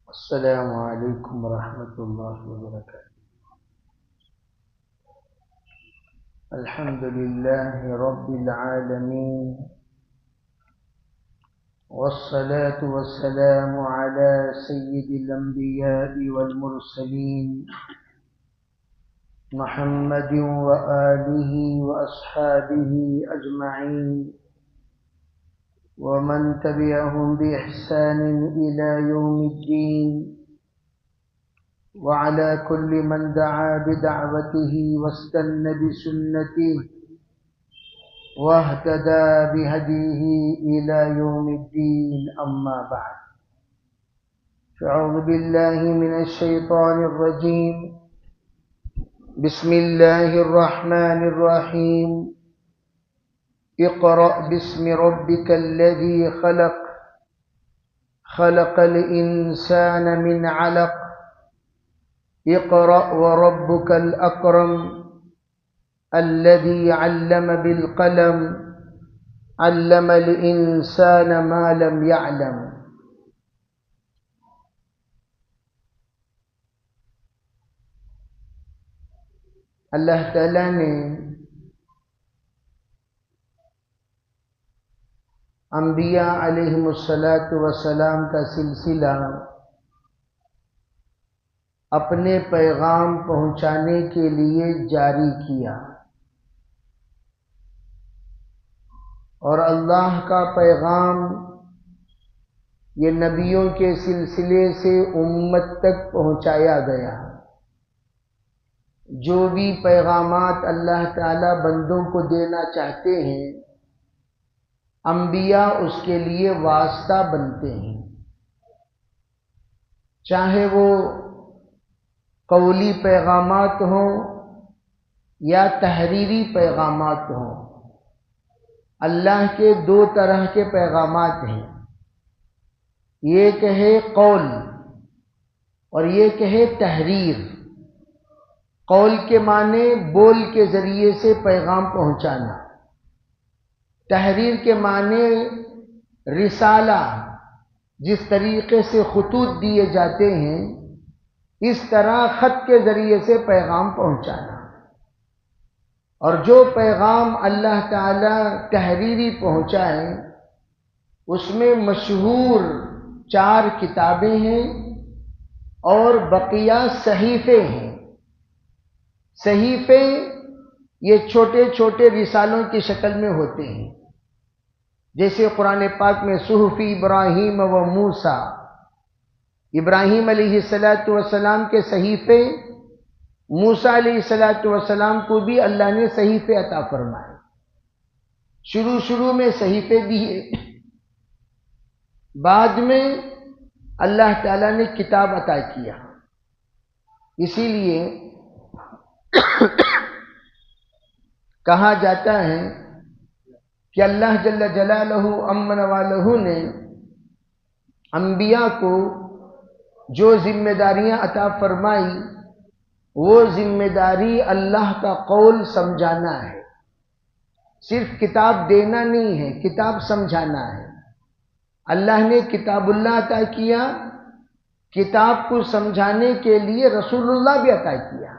السلام علیکم ورحمۃ اللہ وبرکاتہ۔ الحمد للہ رب العالمین والصلاة والسلام على سید الانبیاء والمرسلین محمد وآلہ واصحابہ اجمعین ومن تبعهم بإحسان إلى يوم الدين وعلى كل من دعا بدعوته واستنى بسنته واهتدى بهديه إلى يوم الدين أما بعد فأعوذ بالله من الشيطان الرجيم بسم الله الرحمن الرحيم اقرأ باسم ربك الذي خلق خلق الإنسان من علق اقرأ وربك الأكرم الذي علم بالقلم علم الإنسان ما لم يعلم۔ اللہ تعالیٰ نے انبیاء علیہم السلام کا سلسلہ اپنے پیغام پہنچانے کے لیے جاری کیا، اور اللہ کا پیغام یہ نبیوں کے سلسلے سے امت تک پہنچایا گیا۔ جو بھی پیغامات اللہ تعالی بندوں کو دینا چاہتے ہیں، انبیاء اس کے لیے واسطہ بنتے ہیں، چاہے وہ قولی پیغامات ہوں یا تحریری پیغامات ہوں۔ اللہ کے دو طرح کے پیغامات ہیں، یہ کہے قول اور یہ کہے تحریر۔ قول کے معنی بول کے ذریعے سے پیغام پہنچانا، تحریر کے معنی رسالہ، جس طریقے سے خطوط دیے جاتے ہیں اس طرح خط کے ذریعے سے پیغام پہنچانا۔ اور جو پیغام اللہ تعالی تحریری پہنچائے اس میں مشہور 4 کتابیں ہیں اور بقیہ صحیفے ہیں۔ صحیفے یہ چھوٹے چھوٹے رسالوں کی شکل میں ہوتے ہیں، جیسے قرآن پاک میں صحف ابراہیم و موسیٰ، ابراہیم علیہ السلام کے صحیفے، موسیٰ علیہ السلام کو بھی اللہ نے صحیفے عطا فرمائے۔ شروع میں صحیفے دیے، بعد میں اللہ تعالیٰ نے کتاب عطا کیا۔ اسی لیے کہا جاتا ہے کہ اللہ جل جلالہ امن والہ نے انبیاء کو جو ذمہ داریاں عطا فرمائی وہ ذمہ داری اللہ کا قول سمجھانا ہے، صرف کتاب دینا نہیں ہے، کتاب سمجھانا ہے۔ اللہ نے کتاب اللہ عطا کیا، کتاب کو سمجھانے کے لیے رسول اللہ بھی عطا کیا۔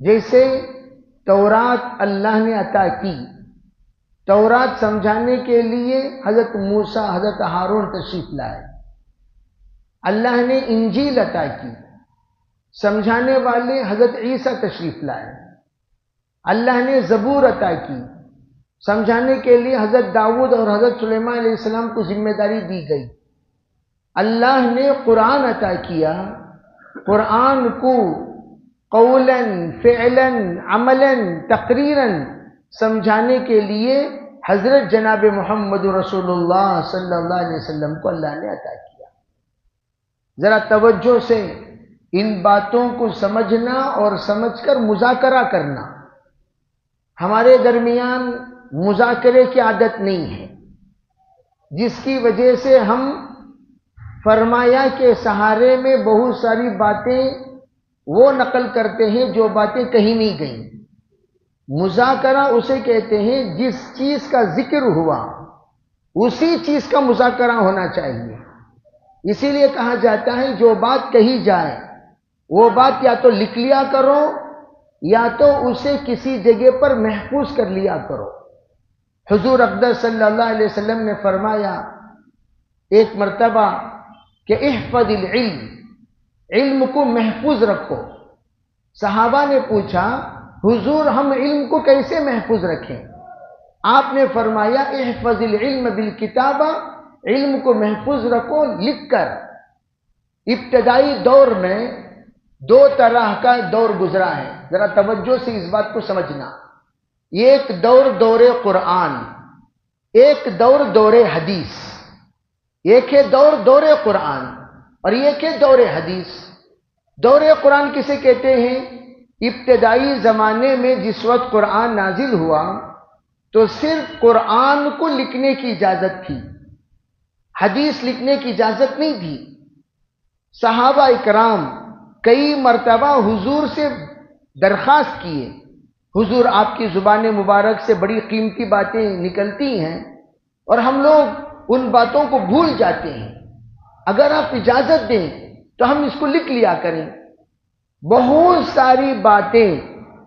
جیسے تورات اللہ نے عطا کی، تورات سمجھانے کے لیے حضرت موسیٰ، حضرت ہارون تشریف لائے۔ اللہ نے انجیل عطا کی، سمجھانے والے حضرت عیسیٰ تشریف لائے۔ اللہ نے زبور عطا کی، سمجھانے کے لیے حضرت داؤد اور حضرت سلیمان علیہ السلام کو ذمہ داری دی گئی۔ اللہ نے قرآن عطا کیا، قرآن کو قولاً فعلاً عملاً تقریراً سمجھانے کے لیے حضرت جناب محمد رسول اللہ صلی اللہ علیہ وسلم کو اللہ نے عطا کیا۔ ذرا توجہ سے ان باتوں کو سمجھنا اور سمجھ کر مذاکرہ کرنا۔ ہمارے درمیان مذاکرے کی عادت نہیں ہے، جس کی وجہ سے ہم فرمایا کے سہارے میں بہت ساری باتیں وہ نقل کرتے ہیں جو باتیں کہیں نہیں گئیں۔ مذاکرہ اسے کہتے ہیں جس چیز کا ذکر ہوا اسی چیز کا مذاکرہ ہونا چاہیے۔ اسی لیے کہا جاتا ہے جو بات کہی جائے وہ بات یا تو لکھ لیا کرو یا تو اسے کسی جگہ پر محفوظ کر لیا کرو۔ حضور اقدس صلی اللہ علیہ وسلم نے فرمایا ایک مرتبہ کہ احفظ العلم، علم کو محفوظ رکھو۔ صحابہ نے پوچھا حضور ہم علم کو کیسے محفوظ رکھیں؟ آپ نے فرمایا احفظ العلم بالکتابہ، علم کو محفوظ رکھو لکھ کر۔ ابتدائی دور میں دو طرح کا دور گزرا ہے، ذرا توجہ سے اس بات کو سمجھنا۔ ایک دور دور قرآن، ایک دور دور حدیث۔ ایک ہے دور دور قرآن اور ایک ہے دور حدیث۔ دور قرآن کسے کہتے ہیں؟ ابتدائی زمانے میں جس وقت قرآن نازل ہوا تو صرف قرآن کو لکھنے کی اجازت تھی، حدیث لکھنے کی اجازت نہیں تھی۔ صحابہ اکرام کئی مرتبہ حضور سے درخواست کیے، حضور آپ کی زبان مبارک سے بڑی قیمتی باتیں نکلتی ہیں اور ہم لوگ ان باتوں کو بھول جاتے ہیں، اگر آپ اجازت دیں تو ہم اس کو لکھ لیا کریں۔ بہت ساری باتیں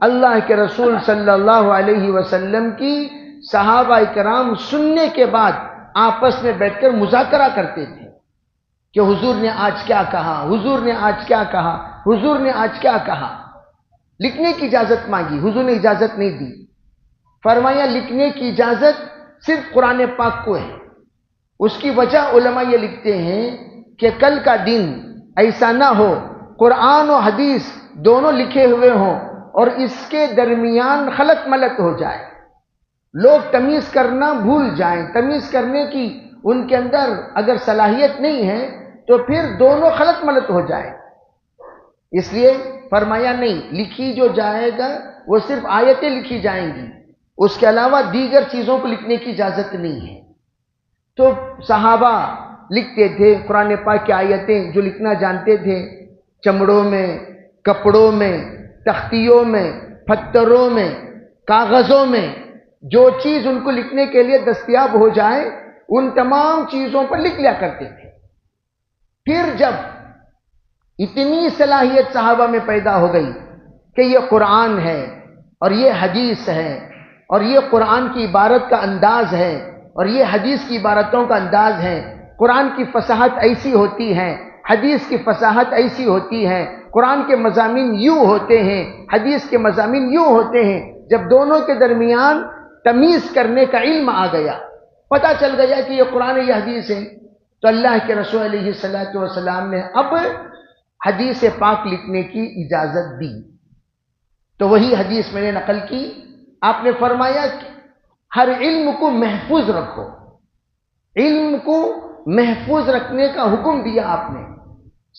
اللہ کے رسول صلی اللہ علیہ وسلم کی صحابہ کرام سننے کے بعد آپس میں بیٹھ کر مذاکرہ کرتے تھے کہ حضور نے آج کیا کہا، حضور نے آج کیا کہا، حضور نے آج کیا کہا۔ لکھنے کی اجازت مانگی، حضور نے اجازت نہیں دی، فرمایا لکھنے کی اجازت صرف قرآن پاک کو ہے۔ اس کی وجہ علماء یہ لکھتے ہیں کہ کل کا دن ایسا نہ ہو قرآن و حدیث دونوں لکھے ہوئے ہوں اور اس کے درمیان خلط ملط ہو جائے، لوگ تمیز کرنا بھول جائیں، تمیز کرنے کی ان کے اندر اگر صلاحیت نہیں ہے تو پھر دونوں خلط ملط ہو جائے۔ اس لیے فرمایا نہیں، لکھی جو جائے گا وہ صرف آیتیں لکھی جائیں گی، اس کے علاوہ دیگر چیزوں کو لکھنے کی اجازت نہیں ہے۔ تو صحابہ لکھتے تھے قرآن پاک کی آیتیں جو لکھنا جانتے تھے، چمڑوں میں، کپڑوں میں، تختیوں میں، پتھروں میں، کاغذوں میں، جو چیز ان کو لکھنے کے لیے دستیاب ہو جائے ان تمام چیزوں پر لکھ لیا کرتے تھے۔ پھر جب اتنی صلاحیت صحابہ میں پیدا ہو گئی کہ یہ قرآن ہے اور یہ حدیث ہے اور یہ قرآن کی عبارت کا انداز ہے اور یہ حدیث کی عبارتوں کا انداز ہے، قرآن کی فصاحت ایسی ہوتی ہے، حدیث کی فصاحت ایسی ہوتی ہے، قرآن کے مضامین یوں ہوتے ہیں، حدیث کے مضامین یوں ہوتے ہیں، جب دونوں کے درمیان تمیز کرنے کا علم آ گیا، پتہ چل گیا کہ یہ قرآن یہ حدیث ہے، تو اللہ کے رسول علیہ الصلوۃ والسلام نے اب حدیث پاک لکھنے کی اجازت دی۔ تو وہی حدیث میں نے نقل کی، آپ نے فرمایا کہ ہر علم کو محفوظ رکھو، علم کو محفوظ رکھنے کا حکم دیا آپ نے۔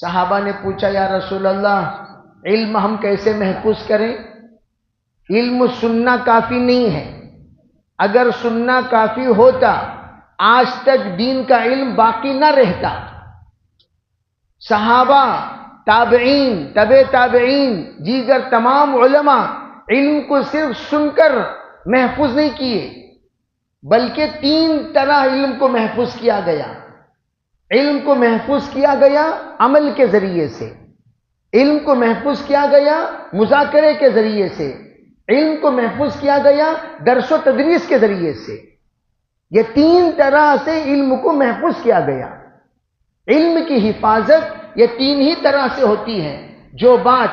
صحابہ نے پوچھا یا رسول اللہ علم ہم کیسے محفوظ کریں؟ علم سننا کافی نہیں ہے، اگر سننا کافی ہوتا آج تک دین کا علم باقی نہ رہتا۔ صحابہ، تابعین، تبع تابعین، دیگر تمام علماء علم کو صرف سن کر محفوظ نہیں کیے، بلکہ تین طرح علم کو محفوظ کیا گیا۔ علم کو محفوظ کیا گیا عمل کے ذریعے سے، علم کو محفوظ کیا گیا مذاکرے کے ذریعے سے، علم کو محفوظ کیا گیا درس و تدریس کے ذریعے سے۔ یہ تین طرح سے علم کو محفوظ کیا گیا۔ علم کی حفاظت یہ تین ہی طرح سے ہوتی ہے۔ جو بات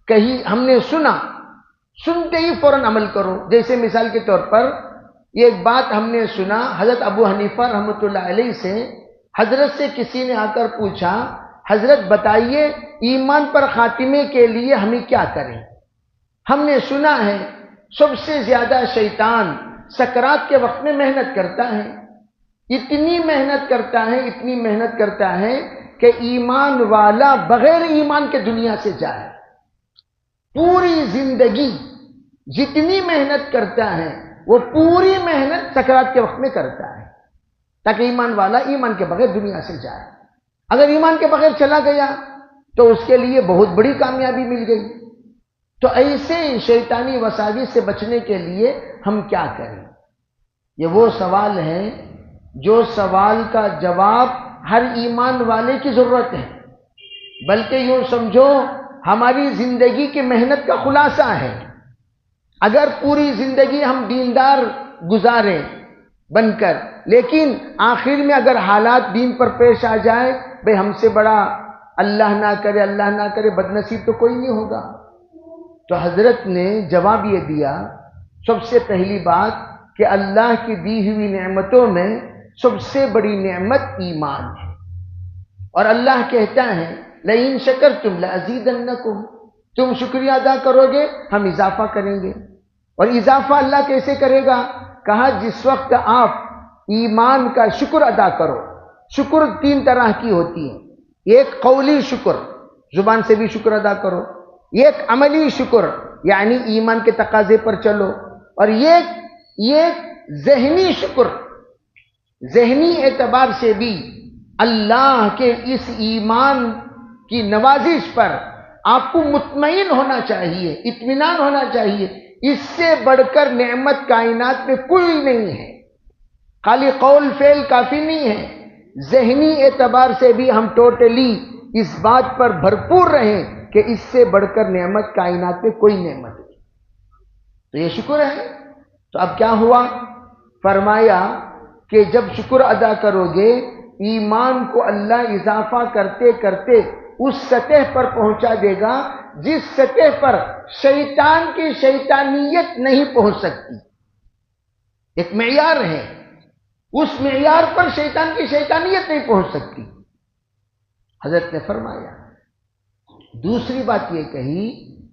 کہی ہم نے سنا، سنتے ہی فوراً عمل کرو۔ جیسے مثال کے طور پر یہ ایک بات ہم نے سنا حضرت ابو حنیفہ رحمۃ اللہ علیہ سے، حضرت سے کسی نے آ کر پوچھا حضرت بتائیے ایمان پر خاتمے کے لیے ہمیں کیا کریں؟ ہم نے سنا ہے سب سے زیادہ شیطان سکرات کے وقت میں محنت کرتا ہے، اتنی محنت کرتا ہے، اتنی محنت کرتا ہے کہ ایمان والا بغیر ایمان کے دنیا سے جائے۔ پوری زندگی جتنی محنت کرتا ہے وہ پوری محنت سکرات کے وقت میں کرتا ہے تاکہ ایمان والا ایمان کے بغیر دنیا سے جائے۔ اگر ایمان کے بغیر چلا گیا تو اس کے لیے بہت بڑی کامیابی مل گئی۔ تو ایسے شیطانی وساوس سے بچنے کے لیے ہم کیا کریں؟ یہ وہ سوال ہے جو سوال کا جواب ہر ایمان والے کی ضرورت ہے، بلکہ یوں سمجھو ہماری زندگی کی محنت کا خلاصہ ہے۔ اگر پوری زندگی ہم دیندار گزاریں بن کر، لیکن آخر میں اگر حالات دین پر پیش آ جائے، بھئی ہم سے بڑا اللہ نہ کرے بد نصیب تو کوئی نہیں ہوگا۔ تو حضرت نے جواب یہ دیا، سب سے پہلی بات کہ اللہ کی دی ہوئی نعمتوں میں سب سے بڑی نعمت ایمان ہے، اور اللہ کہتا ہے لئن شکرتم لازیدنکم، تم شکریہ ادا کرو گے ہم اضافہ کریں گے۔ اور اضافہ اللہ کیسے کرے گا؟ کہا جس وقت آپ ایمان کا شکر ادا کرو۔ شکر تین طرح کی ہوتی ہے، ایک قولی شکر، زبان سے بھی شکر ادا کرو، ایک عملی شکر یعنی ایمان کے تقاضے پر چلو، اور ایک ذہنی شکر، ذہنی اعتبار سے بھی اللہ کے اس ایمان کی نوازش پر آپ کو مطمئن ہونا چاہیے، اطمینان ہونا چاہیے۔ اس سے بڑھ کر نعمت کائنات میں کوئی نہیں ہے۔ خالی قول فعل کافی نہیں ہے، ذہنی اعتبار سے بھی ہم ٹوٹلی اس بات پر بھرپور رہیں کہ اس سے بڑھ کر نعمت کائنات میں کوئی نعمت نہیں۔ تو یہ شکر ہے۔ تو اب کیا ہوا؟ فرمایا کہ جب شکر ادا کرو گے، ایمان کو اللہ اضافہ کرتے کرتے اس سطح پر پہنچا دے گا جس سطح پر شیطان کی شیطانیت نہیں پہنچ سکتی۔ ایک معیار ہے، اس معیار پر شیطان کی شیطانیت نہیں پہنچ سکتی۔ حضرت نے فرمایا دوسری بات یہ کہی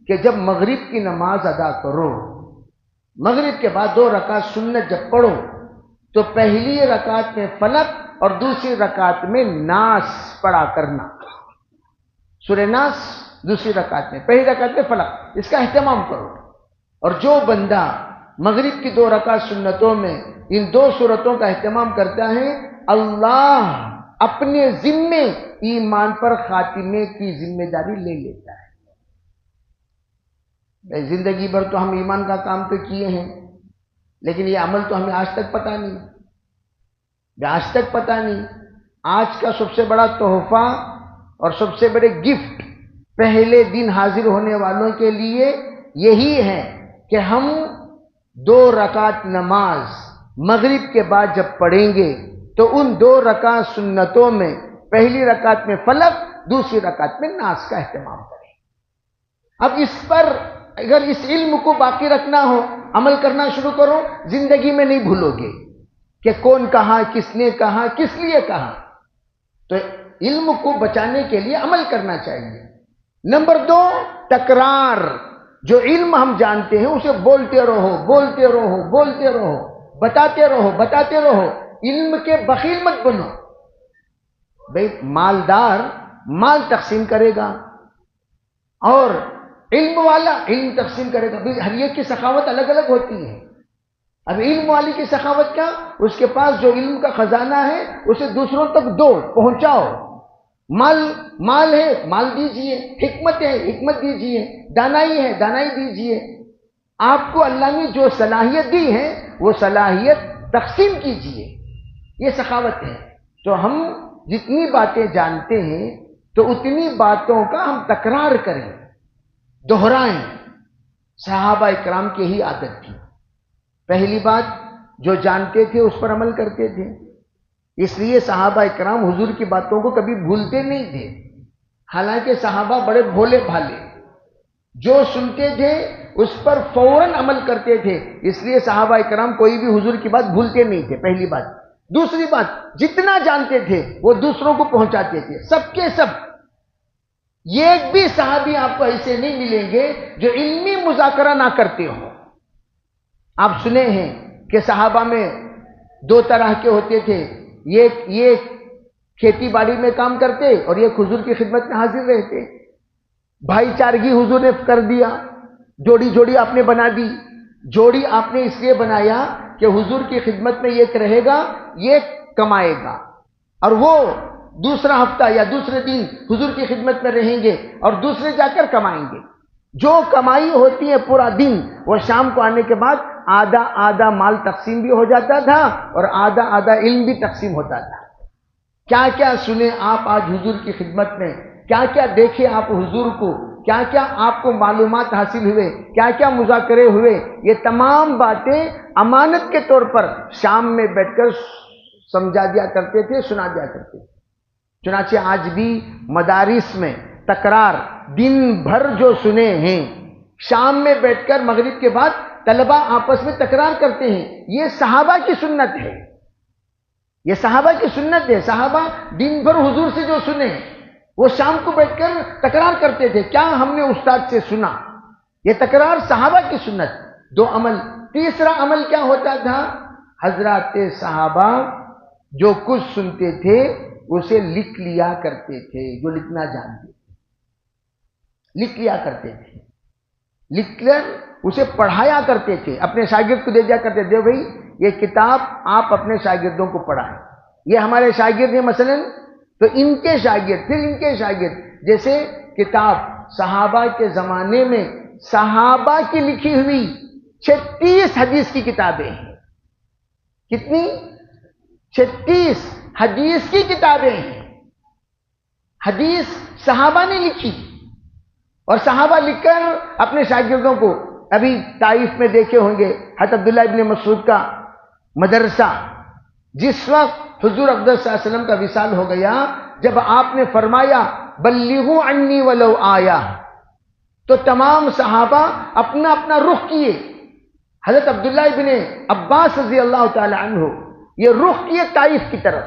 کہ جب مغرب کی نماز ادا کرو، مغرب کے بعد 2 رکعت سنت جب پڑھو، تو پہلی رکعت میں فلق اور دوسری رکعت میں ناس پڑھا کرنا۔ سورہ ناس دوسری رکعت میں، پہلی رکعت میں فلق، اس کا اہتمام کرو۔ اور جو بندہ مغرب کی 2 رکعت سنتوں میں ان 2 سورتوں کا اہتمام کرتا ہے، اللہ اپنے ذمے ایمان پر خاتمے کی ذمہ داری لے لیتا ہے۔ زندگی بھر تو ہم ایمان کا کام تو کیے ہیں، لیکن یہ عمل تو ہمیں آج تک پتہ نہیں، آج کا سب سے بڑا تحفہ اور سب سے بڑے گفٹ پہلے دن حاضر ہونے والوں کے لیے یہی ہے کہ ہم 2 رکعت نماز مغرب کے بعد جب پڑھیں گے تو ان 2 رکعت سنتوں میں پہلی رکعت میں فلق، دوسری رکعت میں ناس کا اہتمام کریں۔ اب اس پر اگر اس علم کو باقی رکھنا ہو، عمل کرنا شروع کرو، زندگی میں نہیں بھولو گے کہ کون کہا، کس نے کہا، کس لیے کہا۔ تو علم کو بچانے کے لیے عمل کرنا چاہیے۔ نمبر 2، تکرار۔ جو علم ہم جانتے ہیں اسے بولتے رہو، بتاتے رہو۔ علم کے بخیل مت بنو۔ بھئی مالدار مال تقسیم کرے گا اور علم والا علم تقسیم کرے گا، ہر ایک کی سخاوت الگ الگ ہوتی ہے۔ اب علم والی کی سخاوت کیا؟ اس کے پاس جو علم کا خزانہ ہے اسے دوسروں تک دو، پہنچاؤ۔ مال ہے، مال دیجئے، حکمت ہے، حکمت دیجئے، دانائی ہے، دانائی دیجئے۔ آپ کو اللہ نے جو صلاحیت دی ہے وہ صلاحیت تقسیم کیجئے، یہ سخاوت ہے۔ تو ہم جتنی باتیں جانتے ہیں تو اتنی باتوں کا ہم تکرار کریں، دہرائیں۔ صحابہ اکرام کی ہی عادت تھی، پہلی بات جو جانتے تھے اس پر عمل کرتے تھے، اس لیے صحابہ اکرام حضور کی باتوں کو کبھی بھولتے نہیں تھے۔ حالانکہ صحابہ بڑے بھولے بھالے، جو سنتے تھے اس پر فوراً عمل کرتے تھے، اس لیے صحابہ اکرام کوئی بھی حضور کی بات بھولتے نہیں تھے، پہلی بات۔ دوسری بات، جتنا جانتے تھے وہ دوسروں کو پہنچاتے تھے، سب کے سب۔ ایک بھی صحابی آپ کو ایسے نہیں ملیں گے جو علمی مذاکرہ نہ کرتے ہوں۔ آپ سنے ہیں کہ صحابہ میں 2 طرح کے ہوتے تھے، یہ کھیتی باڑی میں کام کرتے اور یہ حضور کی خدمت میں حاضر رہتے۔ بھائی چارگی حضور نے کر دیا، جوڑی آپ نے بنا دی۔ جوڑی آپ نے اس لیے بنایا کہ حضور کی خدمت میں ایک رہے گا، یہ کمائے گا، اور وہ دوسرا ہفتہ یا دوسرے دن حضور کی خدمت میں رہیں گے اور دوسرے جا کر کمائیں گے۔ جو کمائی ہوتی ہے پورا دن، وہ شام کو آنے کے بعد آدھا مال تقسیم بھی ہو جاتا تھا اور آدھا علم بھی تقسیم ہوتا تھا۔ کیا کیا سنے آپ آج حضور کی خدمت میں، کیا کیا دیکھے آپ حضور کو، کیا کیا آپ کو معلومات حاصل ہوئے، کیا کیا مذاکرے ہوئے، یہ تمام باتیں امانت کے طور پر شام میں بیٹھ کر سمجھا دیا کرتے تھے، سنا دیا کرتے تھے۔ چنانچہ آج بھی مدارس میں تکرار دن بھر جو سنے ہیں، شام میں بیٹھ کر مغرب کے بعد طلبہ آپس میں تکرار کرتے ہیں۔ یہ صحابہ کی سنت ہے، یہ صحابہ کی سنت ہے۔ صحابہ دن بھر حضور سے جو سنے وہ شام کو بیٹھ کر تکرار کرتے تھے، کیا ہم نے استاد سے سنا۔ یہ تکرار صحابہ کی سنت۔ دو عمل۔ تیسرا عمل کیا ہوتا تھا؟ حضرات صحابہ جو کچھ سنتے تھے اسے لکھ لیا کرتے تھے، جو لکھنا جانتے تھے لکھ لیا کرتے تھے، لکھ کر اسے پڑھایا کرتے تھے، اپنے شاگرد کو دے دیا کرتے تھے، بھائی یہ کتاب آپ اپنے شاگردوں کو پڑھائیں۔ یہ ہمارے شاگرد ہیں مثلا، تو ان کے شاگرد، پھر ان کے شاگرد، جیسے کتاب صحابہ کے زمانے میں صحابہ کی لکھی ہوئی 36 حدیث کی کتابیں ہیں۔ کتنی؟ 36 حدیث کی کتابیں ہیں۔ حدیث صحابہ نے لکھی، اور صحابہ لکھ کر اپنے شاگردوں کو، ابھی طائف میں دیکھے ہوں گے حضرت عبداللہ ابن مسعود کا مدرسہ، جس وقت حضور اقدس صلی اللہ علیہ وسلم کا وصال ہو گیا، جب آپ نے فرمایا بلغوا عنی ولو آیا، تو تمام صحابہ اپنا اپنا رخ کیے۔ حضرت عبداللہ ابن عباس رضی اللہ تعالی عنہ یہ رخ کیے طائف کی طرف۔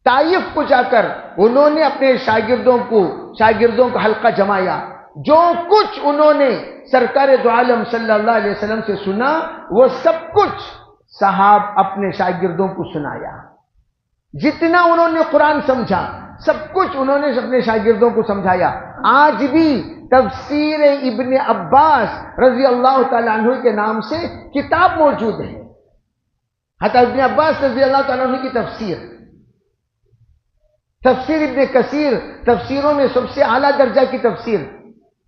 طائف کو جا کر انہوں نے اپنے شاگردوں کو حلقہ جمایا، جو کچھ انہوں نے سرکار دو عالم صلی اللہ علیہ وسلم سے سنا وہ سب کچھ صحاب اپنے شاگردوں کو سنایا۔ جتنا انہوں نے قرآن سمجھا سب کچھ انہوں نے اپنے شاگردوں کو سمجھایا۔ آج بھی تفسیر ابن عباس رضی اللہ تعالیٰ عنہ کے نام سے کتاب موجود ہے۔ حضرت ابن عباس رضی اللہ تعالیٰ عنہ کی تفسیر ابن کثیر، تفسیروں میں سب سے اعلیٰ درجہ کی تفسیر۔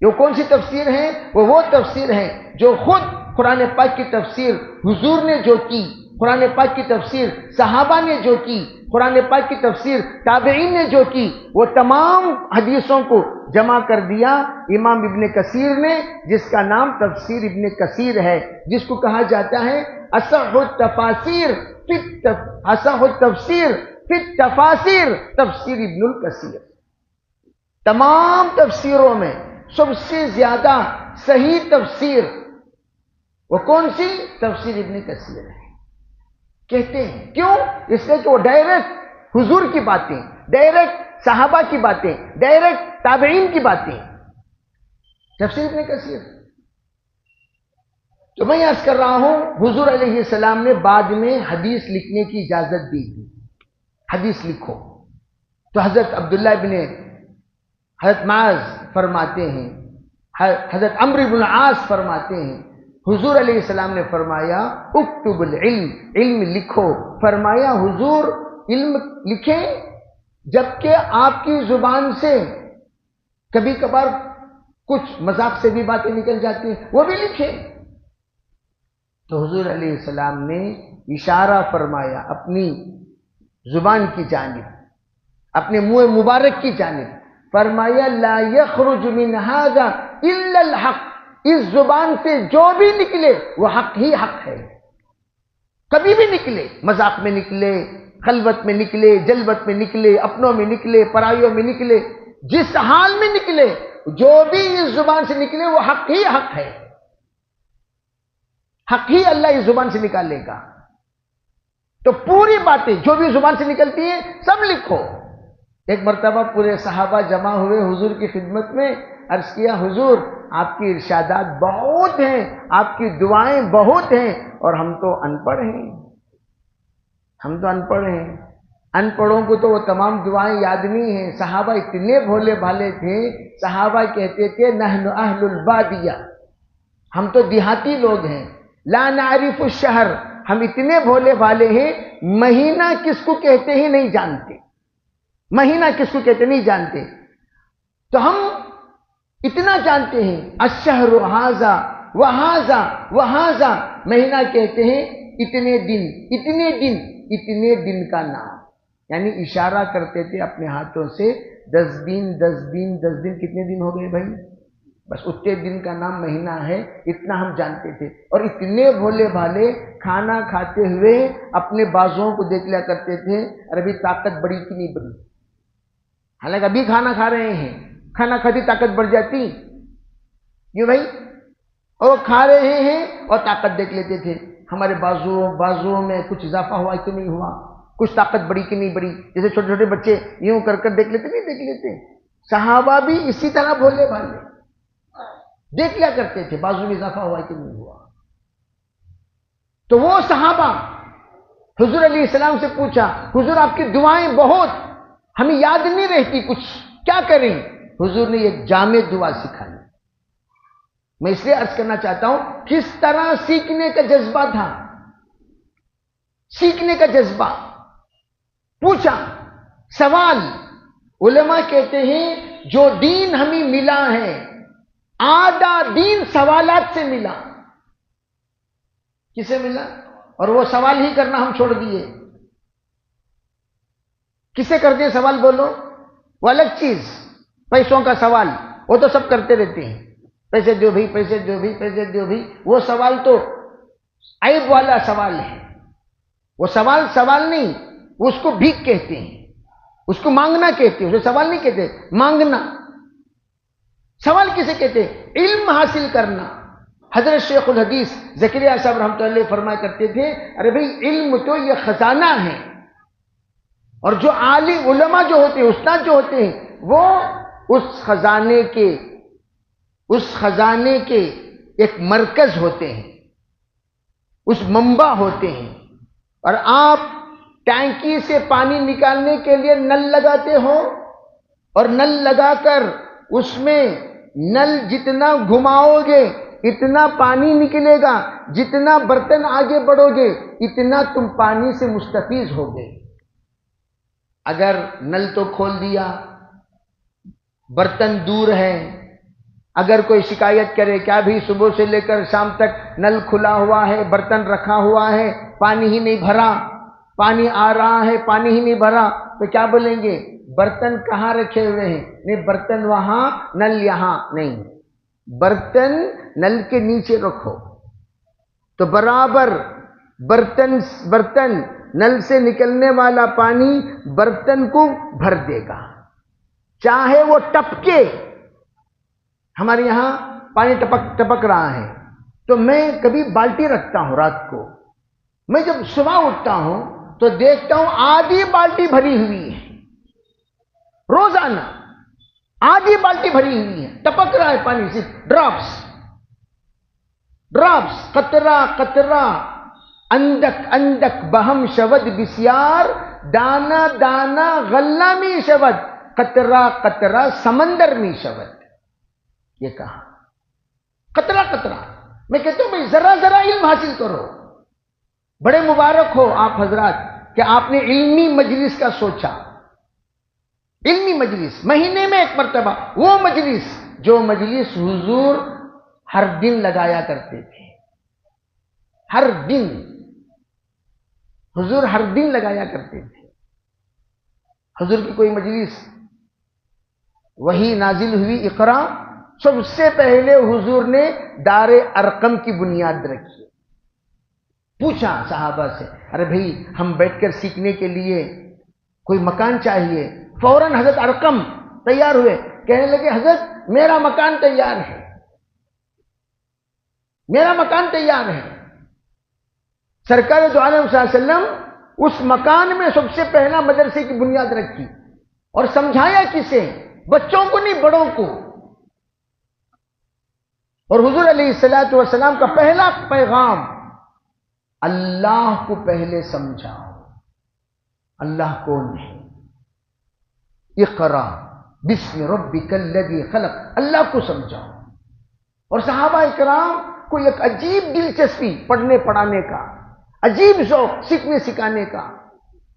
یہ کون سی تفسیر ہے؟ وہ تفسیر ہے جو خود قرآن پاک کی تفسیر حضور نے جو کی، قرآن پاک کی تفسیر صحابہ نے جو کی، قرآن پاک کی تفسیر تابعین نے جو کی، وہ تمام حدیثوں کو جمع کر دیا امام ابن کثیر نے، جس کا نام تفسیر ابن کثیر ہے، جس کو کہا جاتا ہے اصح التفاسیر فی التفاسیر، تفسیر ابن الکثیر۔ تمام تفسیروں میں سب سے زیادہ صحیح تفسیر وہ کون سی؟ تفسیر ابن کثیر ہے۔ کہتے ہیں کیوں؟ اس لیے کہ وہ ڈائریکٹ حضور کی باتیں، ڈائریکٹ صحابہ کی باتیں، ڈائریکٹ تابعین کی باتیں، تفسیر ابن کثیر۔ تو میں عرض کر رہا ہوں حضور علیہ السلام نے بعد میں حدیث لکھنے کی اجازت دی تھی، حدیث لکھو۔ تو حضرت عبداللہ ابن حضرت معاذ فرماتے ہیں، حضرت عمرو بن العاص فرماتے ہیں، حضور علیہ السلام نے فرمایا اکتب العلم، علم لکھو۔ فرمایا حضور علم لکھیں جبکہ آپ کی زبان سے کبھی کبھار کچھ مذاق سے بھی باتیں نکل جاتی ہیں، وہ بھی لکھیں۔ تو حضور علیہ السلام نے اشارہ فرمایا اپنی زبان کی جانب، اپنے منہ مبارک کی جانب، فرمایا لا یخرج من ھذا الا الحق، اس زبان سے جو بھی نکلے وہ حق ہی حق ہے۔ کبھی بھی نکلے، مذاق میں نکلے، خلوت میں نکلے، جلوت میں نکلے، اپنوں میں نکلے، پرائیوں میں نکلے، جس حال میں نکلے جو بھی اس زبان سے نکلے وہ حق ہی حق ہے، حق ہی اللہ اس زبان سے نکالے گا۔ تو پوری باتیں جو بھی زبان سے نکلتی ہیں سب لکھو۔ ایک مرتبہ پورے صحابہ جمع ہوئے حضور کی خدمت میں، عرض کیا حضور آپ کی ارشادات بہت ہیں، آپ کی دعائیں بہت ہیں، اور ہم تو ان پڑھ ہیں، ہم تو ان پڑھ ہیں، ان پڑھوں کو تو وہ تمام دعائیں یاد نہیں ہیں۔ صحابہ اتنے بھولے بھالے تھے، صحابہ کہتے تھے نحن اہل البادیہ، ہم تو دیہاتی لوگ ہیں، لا نعرف الشہر، ہم اتنے بھولے بھالے ہیں مہینہ کس کو کہتے ہیں نہیں جانتے، مہینہ کس کو کہتے نہیں جانتے۔ تو ہم اتنا جانتے ہیں الشہر ھذا وھذا وھذا، مہینہ کہتے ہیں اتنے دن، اتنے دن، اتنے دن کا نام، یعنی اشارہ کرتے تھے اپنے ہاتھوں سے 10 دن 10 دن 10 دن، کتنے دن ہو گئے بھائی؟ بس اتنے دن کا نام مہینہ ہے، اتنا ہم جانتے تھے. اور اتنے بھولے بھالے کھانا کھاتے ہوئے اپنے بازوؤں کو دیکھ لیا کرتے تھے، اور ابھی طاقت بڑی کہ نہیں بڑی. حالانکہ ابھی کھانا کھا رہے ہیں، کھانا کھاتی طاقت بڑھ جاتی کیوں بھائی؟ اور کھا رہے ہیں اور طاقت دیکھ لیتے تھے، ہمارے بازوؤں میں کچھ اضافہ ہوا کہ نہیں ہوا، کچھ طاقت بڑی کہ نہیں بڑی. جیسے چھوٹے چھوٹے بچے یوں کر کر دیکھ لیتے، نہیں دیکھ لیتے. صحابہ بھی اسی طرح بھولے بھالے دیکھ لیا کرتے تھے بازو میں اضافہ ہوا کہ نہیں ہوا. تو وہ صحابہ حضور علیہ السلام سے پوچھا، حضور آپ کی دعائیں بہت ہمیں یاد نہیں رہتی، کچھ کیا کریں؟ حضور نے ایک جامع دعا سکھائی. میں اس لیے عرض کرنا چاہتا ہوں کس طرح سیکھنے کا جذبہ تھا، سیکھنے کا جذبہ. پوچھا سوال. علماء کہتے ہیں جو دین ہمیں ملا ہے آدھا دین سوالات سے ملا. کسے ملا؟ اور وہ سوال ہی کرنا ہم چھوڑ دیے. کسے کرتے ہیں سوال بولو؟ وہ الگ چیز، پیسوں کا سوال وہ تو سب کرتے رہتے ہیں، پیسے دو بھی، پیسے دو بھی، پیسے دو بھی. وہ سوال تو عیب والا سوال ہے. وہ سوال نہیں، اس کو بھیک کہتے ہیں، اس کو مانگنا کہتے ہیں. اسے سوال نہیں کہتے، مانگنا. سوال کسے کہتے ہیں؟ علم حاصل کرنا. حضرت شیخ الحدیث زکریا صاحب رحمۃ اللہ علیہ فرمایا کرتے تھے، ارے بھائی علم تو یہ خزانہ ہے، اور جو عالم علماء جو ہوتے ہیں، استاد جو ہوتے ہیں، وہ اس خزانے کے ایک مرکز ہوتے ہیں، اس منبع ہوتے ہیں. اور آپ ٹینکی سے پانی نکالنے کے لیے نل لگاتے ہو، اور نل لگا کر اس میں نل جتنا گھماؤ گے اتنا پانی نکلے گا، جتنا برتن آگے بڑھو گے اتنا تم پانی سے مستفیض ہو گے. اگر نل تو کھول دیا، برتن دور ہے، اگر کوئی شکایت کرے کیا بھی صبح سے لے کر شام تک نل کھلا ہوا ہے، برتن رکھا ہوا ہے، پانی ہی نہیں بھرا، پانی آ رہا ہے پانی ہی نہیں بھرا، تو کیا بولیں گے؟ برتن کہاں رکھے ہوئے ہیں؟ نہیں، برتن وہاں نل یہاں نہیں. برتن نل کے نیچے رکھو تو برابر برتن نل سے نکلنے والا پانی برتن کو بھر دے گا، چاہے وہ ٹپکے. ہمارے یہاں پانی ٹپک رہا ہے تو میں کبھی بالٹی رکھتا ہوں رات کو. میں جب صبح اٹھتا ہوں تو دیکھتا ہوں آدھی بالٹی بھری ہوئی ہے، روزانہ آدھی بالٹی بھری ہوئی ہے، ٹپک رہا ہے پانی، صرف ڈراپس، قطرہ قطرہ، اندک بہم شود بسیار، دانا دانا غلہ میں شود، قطرہ قطرہ سمندر میں شود. یہ کہا قطرہ قطرہ. میں کہتا ہوں بھائی ذرا ذرا علم حاصل کرو. بڑے مبارک ہو آپ حضرات کہ آپ نے علمی مجلس کا سوچا. علمی مجلس مہینے میں ایک مرتبہ، وہ مجلس جو مجلس حضور ہر دن لگایا کرتے تھے. ہر دن حضور ہر دن لگایا کرتے تھے. حضور کی کوئی مجلس وہی نازل ہوئی اقرا، سب سے پہلے حضور نے دار ارقم کی بنیاد رکھی. پوچھا صحابہ سے، ارے بھائی ہم بیٹھ کر سیکھنے کے لیے کوئی مکان چاہیے. فوراً حضرت ارقم تیار ہوئے، کہنے لگے حضرت میرا مکان تیار ہے، میرا مکان تیار ہے. سرکار دو عالم صلی اللہ علیہ وسلم اس مکان میں سب سے پہلا مدرسے کی بنیاد رکھی. اور سمجھایا کسے؟ بچوں کو نہیں، بڑوں کو. اور حضور علیہ الصلوۃ والسلام کا پہلا پیغام، اللہ کو پہلے سمجھاؤ. اللہ کون ہے؟ اقرا بسم ربک الذی خلق، اللہ کو سمجھاؤ. اور صحابہ اکرام کو ایک عجیب دلچسپی پڑھنے پڑھانے کا، عجیب ذوق سیکھنے سکھانے کا،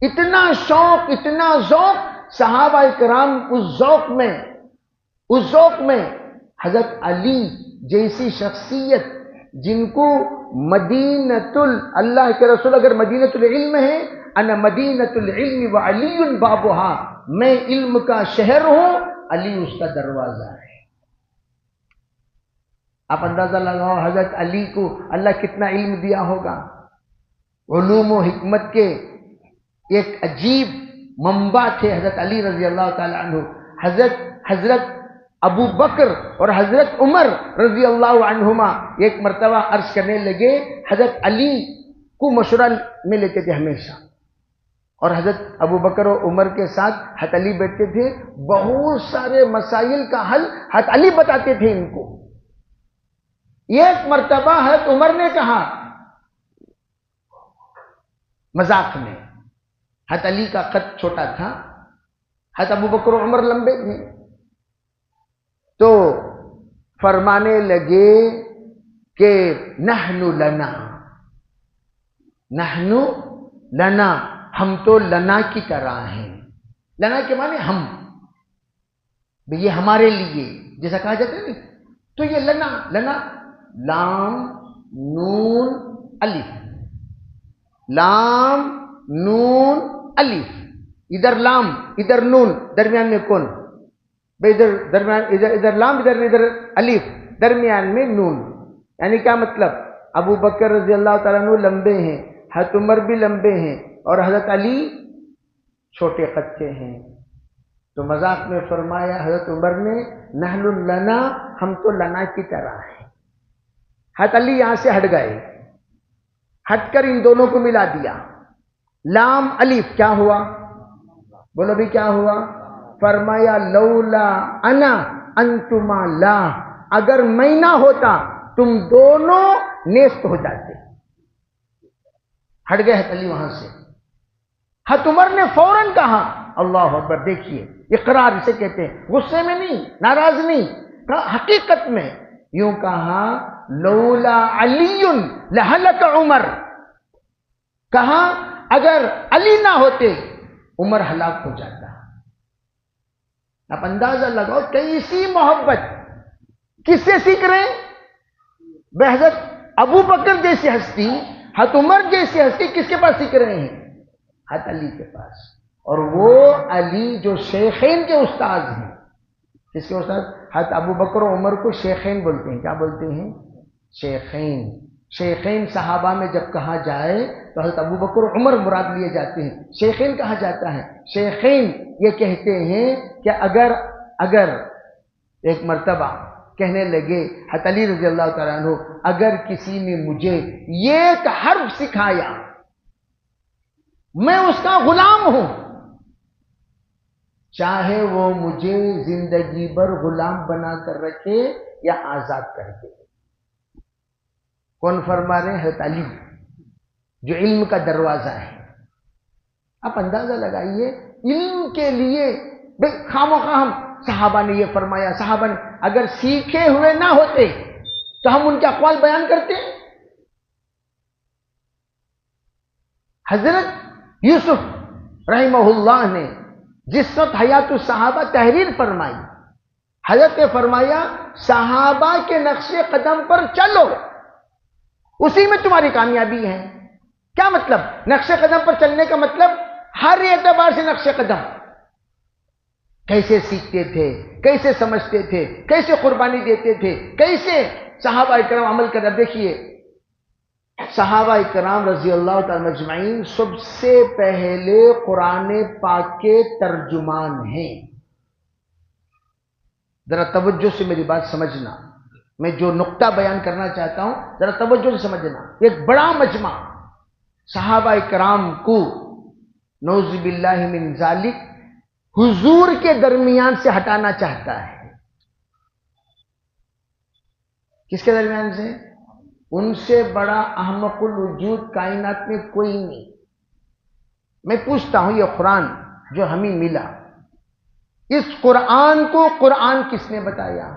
اتنا شوق اتنا ذوق. صحابہ اکرام اس ذوق میں حضرت علی جیسی شخصیت جن کو اللہ کے رسول اگر مدینۃ العلم ہے، انا مدینۃ العلم وعلی بابھا، میں علم کا شہر ہوں، علی اس کا دروازہ ہے۔ آپ اندازہ لگاؤ حضرت علی کو اللہ کتنا علم دیا ہوگا، علوم و حکمت کے ایک عجیب منبع تھے حضرت علی رضی اللہ تعالی عنہ۔ حضرت ابو بکر اور حضرت عمر رضی اللہ عنہما ایک مرتبہ عرض کرنے لگے، حضرت علی کو مشورہ میں لیتے تھے ہمیشہ، اور حضرت ابو بکر و عمر کے ساتھ حضرت علی بیٹھتے تھے، بہت سارے مسائل کا حل حضرت علی بتاتے تھے ان کو۔ ایک مرتبہ حضرت عمر نے کہا مذاق میں، حضرت علی کا قد چھوٹا تھا، حضرت ابو بکر و عمر لمبے تھے، تو فرمانے لگے کہ نحن لنا، ہم تو لنا کی طرح ہیں۔ لنا کے معنی ہم، یہ ہمارے لیے جیسا کہا جاتا ہے نہیں، تو یہ لنا لام نون الف، لام نون الف، ادھر لام ادھر نون، درمیان میں کون؟ ادھر لام ادھر الف، درمیان میں نون، یعنی کیا مطلب؟ ابو بکر رضی اللہ تعالیٰ عنہ لمبے ہیں، حضرت عمر بھی لمبے ہیں، اور حضرت علی چھوٹے قد کے ہیں۔ تو مذاق میں فرمایا حضرت عمر نے نحن لنا، ہم تو لنا کی طرح ہیں۔ حضرت علی یہاں سے ہٹ گئے، ہٹ کر ان دونوں کو ملا دیا، لام الف کیا ہوا؟ بولو بھی کیا ہوا؟ فرمایا لولا انا انتما لا، اگر میں نہ ہوتا تم دونوں نیست ہو جاتے۔ ہٹ گئے حضرت علی وہاں سے۔ حضرت عمر نے فوراً کہا اللہ اکبر، دیکھیے اقرار اسے کہتے ہیں، غصے میں نہیں، ناراض نہیں، حقیقت میں یوں کہا لولا علی لہلک عمر، کہا اگر علی نہ ہوتے عمر ہلاک ہو جاتا۔ آپ اندازہ لگاؤ کیسی محبت، کس سے سیکھ رہے ہیں؟ حضرت ابو بکر جیسی ہستی، حضرت عمر جیسی ہستی کس کے پاس سیکھ رہے ہیں؟ حضرت علی کے پاس، اور وہ علی جو شیخین کے استاد ہیں۔ کس کے استاد؟ حضرت ابو بکر و عمر کو شیخین بولتے ہیں۔ کیا بولتے ہیں؟ شیخین۔ شیخین صحابہ میں جب کہا جائے تو حضرت ابو بکر و عمر مراد لیے جاتے ہیں، شیخین کہا جاتا ہے۔ شیخین یہ کہتے ہیں کہ اگر ایک مرتبہ کہنے لگے حضرت علی رضی اللہ تعالیٰ عنہ، اگر کسی نے مجھے ایک حرف سکھایا میں اس کا غلام ہوں، چاہے وہ مجھے زندگی بھر غلام بنا کر رکھے یا آزاد کر دے۔ کون فرما رہے ہیں؟ حضرت علی، جو علم کا دروازہ ہے۔ آپ اندازہ لگائیے، علم کے لیے خامخواہ ہم صحابہ نے یہ فرمایا، صحابہ نے اگر سیکھے ہوئے نہ ہوتے تو ہم ان کے اقوال بیان کرتے۔ حضرت یوسف رحمہ اللہ نے جس وقت حیات الصحابہ تحریر فرمائی، حضرت نے فرمایا صحابہ کے نقش قدم پر چلو، اسی میں تمہاری کامیابی ہے۔ کیا مطلب؟ نقش قدم پر چلنے کا مطلب ہر اعتبار سے نقش قدم، کیسے سیکھتے تھے، کیسے سمجھتے تھے، کیسے قربانی دیتے تھے، کیسے صحابہ کرام عمل کر۔ دیکھیے صحابہ کرام رضی اللہ تعالی مجمعین سب سے پہلے قرآن پاک کے ترجمان ہیں۔ ذرا توجہ سے میری بات سمجھنا، میں جو نقطہ بیان کرنا چاہتا ہوں ذرا توجہ سے سمجھنا۔ ایک بڑا مجمع صحابہ کرام کو نعوذ باللہ من ذالک حضور کے درمیان سے ہٹانا چاہتا ہے۔ کس کے درمیان سے؟ ان سے بڑا احمق الوجود کائنات میں کوئی نہیں۔ میں پوچھتا ہوں یہ قرآن جو ہمیں ملا، اس قرآن کو قرآن کس نے بتایا؟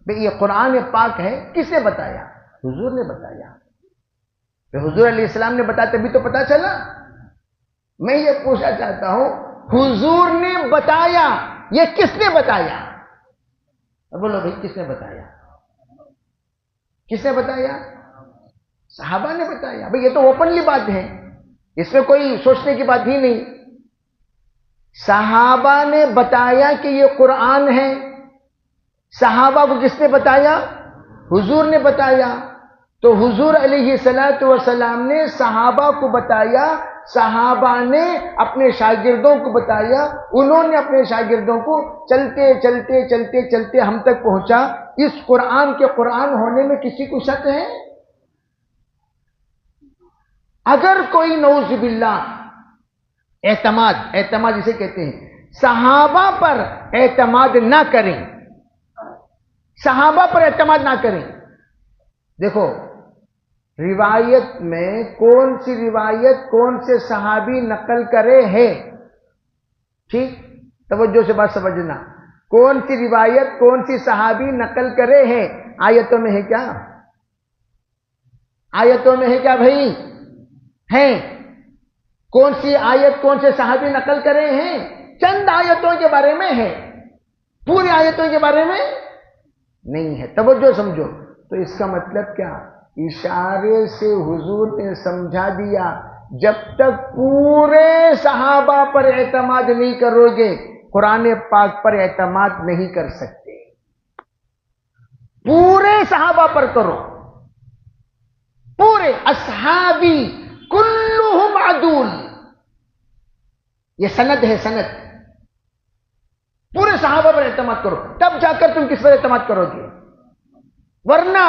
یہ قرآن پاک ہے، کس نے بتایا؟ حضور نے بتایا۔ حضور علیہ السلام نے بتایا تبھی تو پتا چلا۔ میں یہ پوچھنا چاہتا ہوں حضور نے بتایا، یہ کس نے بتایا؟ بولو بھائی کس نے بتایا؟ کس نے بتایا؟ صحابہ نے بتایا. بھئی یہ تو اوپنلی بات ہے، اس میں کوئی سوچنے کی بات ہی نہیں. صحابہ نے بتایا کہ یہ قرآن ہے. صحابہ کو کس نے بتایا؟ حضور نے بتایا. تو حضور علیہ الصلوۃ والسلام نے صحابہ کو بتایا، صحابہ نے اپنے شاگردوں کو بتایا، انہوں نے اپنے شاگردوں کو چلتے چلتے چلتے چلتے ہم تک پہنچا. اس قرآن کے قرآن ہونے میں کسی کو شک ہے؟ اگر کوئی نعوذ باللہ اعتماد جسے کہتے ہیں، صحابہ پر اعتماد نہ کریں، صحابہ پر اعتماد نہ کریں. دیکھو روایت میں کون سی روایت کون سے صحابی نقل کرے ہے، ٹھیک، توجہ سے بات سمجھنا. کون سی روایت کون سی صحابی نقل کرے ہے؟ آیتوں میں ہے کیا؟ آیتوں میں ہے کیا بھائی؟ ہیں. کون سی آیت کون سے صحابی نقل کرے ہیں؟ چند آیتوں کے بارے میں ہے، پوری آیتوں کے بارے میں نہیں ہے. توجہ سمجھو. تو اس کا مطلب کیا؟ اشارے سے حضور نے سمجھا دیا جب تک پورے صحابہ پر اعتماد نہیں کرو گے قرآن پاک پر اعتماد نہیں کر سکتے. پورے صحابہ پر کرو، پورے اصحابی کلہم عدول، یہ سند ہے، سند. پورے صحابہ پر اعتماد کرو، تب جا کر تم کس پر اعتماد کرو گے. ورنہ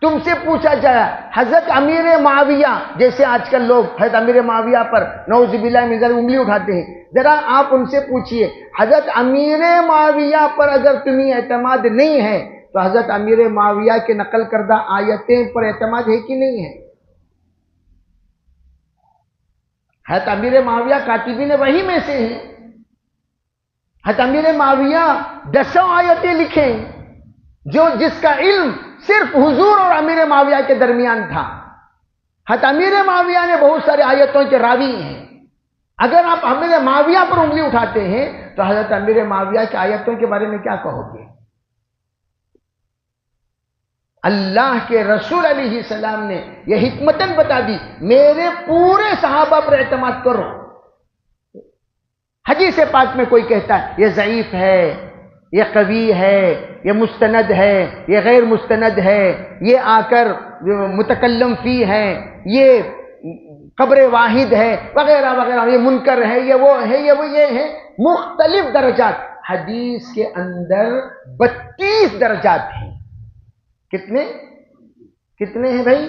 تم سے پوچھا جائے حضرت امیر معاویہ، جیسے آج کل لوگ حضرت امیر معاویہ پر نعوذ باللہ من ذالک انگلی اٹھاتے ہیں، ذرا آپ ان سے پوچھئے حضرت امیر معاویہ پر اگر تمہیں اعتماد نہیں ہے تو حضرت امیر معاویہ کے نقل کردہ آیتیں پر اعتماد ہے کہ نہیں ہے؟ حضرت امیر معاویہ کاتبین وحی میں سے ہیں. حضرت امیر معاویہ 10 آیتیں لکھیں جس کا علم صرف حضور اور امیر معاویہ کے درمیان تھا. حضرت امیر معاویہ نے بہت سارے آیتوں کے راوی ہیں. اگر آپ امیر معاویہ پر انگلی اٹھاتے ہیں تو حضرت امیر معاویہ کی آیتوں کے بارے میں کیا کہو گے؟ اللہ کے رسول علیہ السلام نے یہ حکمتاً بتا دی، میرے پورے صحابہ پر اعتماد کرو. حدیث پاک میں کوئی کہتا ہے یہ ضعیف ہے، یہ قوی ہے، یہ مستند ہے، یہ غیر مستند ہے، یہ آ کر متکلم فی ہے، یہ قبر واحد ہے، وغیرہ وغیرہ، یہ منکر ہے، یہ وہ ہے، یہ ہے. مختلف درجات. حدیث کے اندر 32 درجات ہیں. کتنے ہیں بھائی؟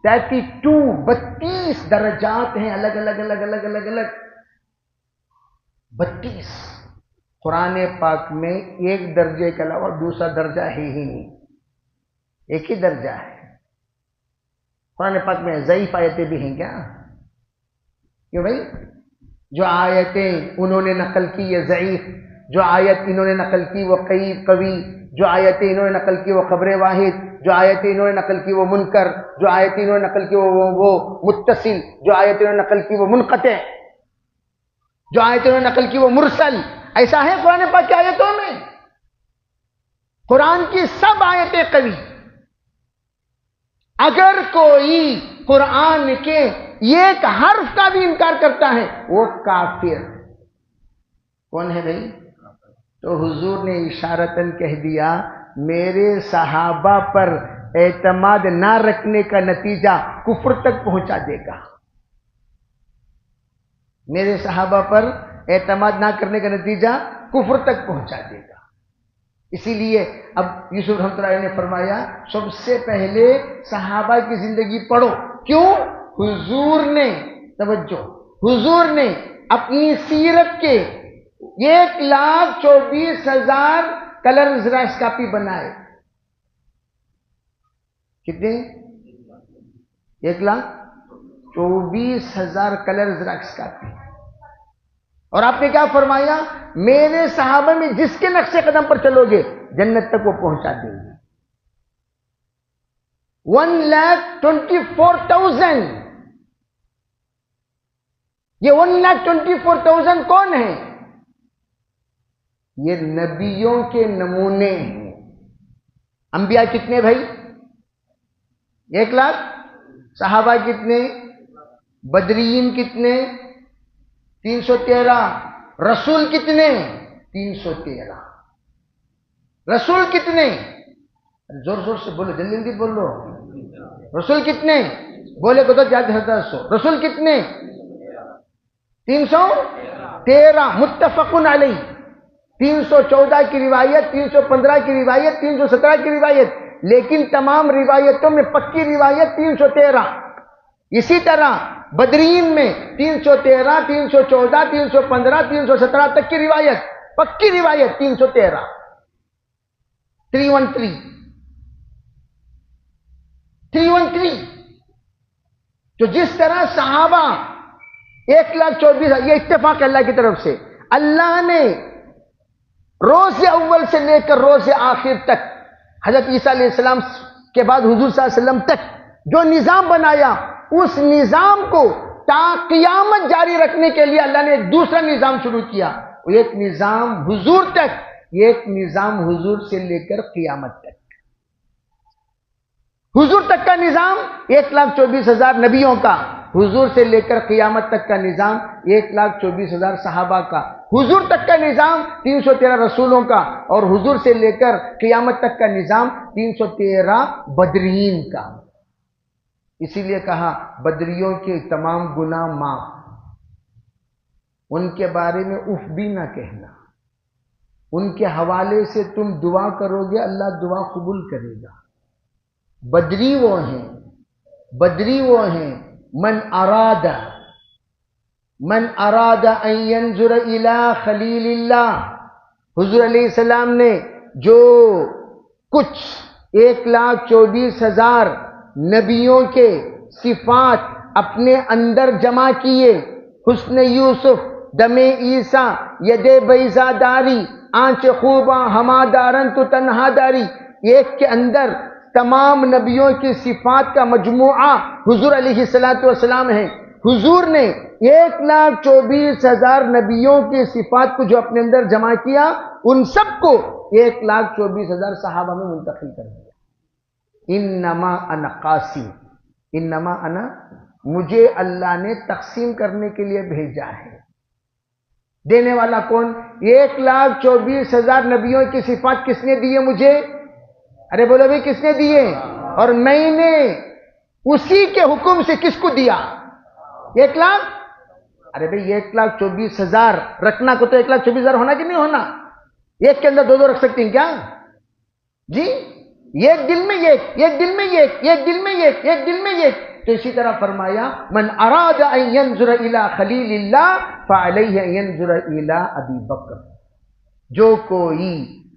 32 درجات ہیں، الگ الگ الگ الگ الگ الگ 32. قرآن پاک میں ایک درجے کے علاوہ دوسرا درجہ ہے ہی نہیں، ایک ہی درجہ ہے. قرآن پاک میں ضعیف آیتیں بھی ہیں کیا؟ کیوں بھائی؟ جو آیتیں انہوں نے نقل کی یہ ضعیف، جو آیت انہوں نے نقل کی وہ قوی، جو آیتیں انہوں نے نقل کی وہ قبر واحد، جو آیتیں انہوں نے نقل کی وہ منکر، جو آیتیں انہوں نے نقل کی وہ متصل، جو آیتیں انہوں نے نقل کی وہ منقطع، جو آیتیں انہوں نے نقل کی وہ مرسل. ایسا ہے قرآن پاک کی آیتوں میں؟ قرآن کی سب آیتیں قوی. اگر کوئی قرآن کے ایک حرف کا بھی انکار کرتا ہے وہ کافر. کون ہے بھائی؟ تو حضور نے اشارتاً کہہ دیا میرے صحابہ پر اعتماد نہ رکھنے کا نتیجہ کفر تک پہنچا دے گا. میرے صحابہ پر اعتماد نہ کرنے کا نتیجہ کفر تک پہنچا دے گا. اسی لیے اب یوسف رحمۃ اللہ علیہ نے فرمایا سب سے پہلے صحابہ کی زندگی پڑھو. کیوں؟ حضور نے، توجہ، حضور نے اپنی سیرت کے 1,24,000 کلر زیراکس کاپی بنائے. کتنے؟ 1,24,000 کلر زیراکس کاپی. اور آپ نے کیا فرمایا؟ میرے صحابہ میں جس کے نقش قدم پر چلو گے جنت تک وہ پہنچا دیں گے. 1,24,000. یہ 1,24,000 کون ہیں؟ یہ نبیوں کے نمونے ہیں. انبیاء کتنے بھائی؟ 1,00,000. صحابہ کتنے؟ بدرین کتنے؟ 313. رسول کتنے؟ 313. رسول کتنے؟ زور زور سے بولو، جلدی جلدی بولو. رسول کتنے؟ بولے کو تو کیا 10,000. رسول کتنے؟ 313. متفقن علیہ. 314 کی روایت، 315 کی روایت، 317 کی روایت، لیکن تمام روایتوں میں پکی روایت 313. اسی طرح بدرین میں 313، 314، 315، 317 تک کی روایت، پکی روایت 313. 313. تو جس طرح صحابہ 1,24,000، یہ اتفاق اللہ کی طرف سے. اللہ نے روز اول سے لے کر روز آخر تک، حضرت عیسیٰ علیہ السلام کے بعد حضور صلی اللہ علیہ وسلم تک جو نظام بنایا، اس نظام کو تا قیامت جاری رکھنے کے لیے اللہ نے ایک دوسرا نظام شروع کیا. ایک نظام حضور تک، ایک نظام حضور سے لے کر قیامت تک. حضور تک کا نظام 1,24,000 نبیوں کا، حضور سے لے کر قیامت تک کا نظام 1,24,000 صحابہ کا. حضور تک کا نظام 313 رسولوں کا، اور حضور سے لے کر قیامت تک کا نظام 313 بدرین کا. اسی لیے کہا بدریوں کے تمام گناہ معاف، ان کے بارے میں اف بھی نہ کہنا. ان کے حوالے سے تم دعا کرو گے، اللہ دعا قبول کرے گا. بدری وہ ہیں، بدری وہ ہیں من اراد ان ينظر الى خلیل اللہ. حضور علیہ السلام نے جو کچھ 1,24,000 نبیوں کے صفات اپنے اندر جمع کیے، حسن یوسف، دم عیسیٰ، ید بیضا داری، آنچ خوباں ہما دارن تو تنہا داری، ایک کے اندر تمام نبیوں کی صفات کا مجموعہ حضور علیہ السلام ہے. حضور نے 1,24,000 نبیوں کی صفات کو جو اپنے اندر جمع کیا، ان سب کو 1,24,000 صحابہ میں منتقل کر دیا. انما انا قاسم، انما انا، مجھے اللہ نے تقسیم کرنے کے لیے بھیجا ہے. دینے والا کون؟ 1,24,000 نبیوں کی صفات کس نے دیے مجھے؟ ارے بولو بھائی کس نے دیے؟ اور میں نے اسی کے حکم سے کس کو دیا؟ 1,00,000. ارے بھائی 1,24,000 رکھنا کو تو 1,24,000 ہونا کہ نہیں ہونا؟ ایک کے اندر دو رکھ سکتے ہیں کیا جی؟ ایک دل میں ایک، ایک دل میں ایک، ایک دل میں ایک، ایک دل میں ایک. تو اسی طرح فرمایا من اراد ان ينظر الى خلیل اللہ فعلیہ ان ينظر الى ابی بکر. جو کوئی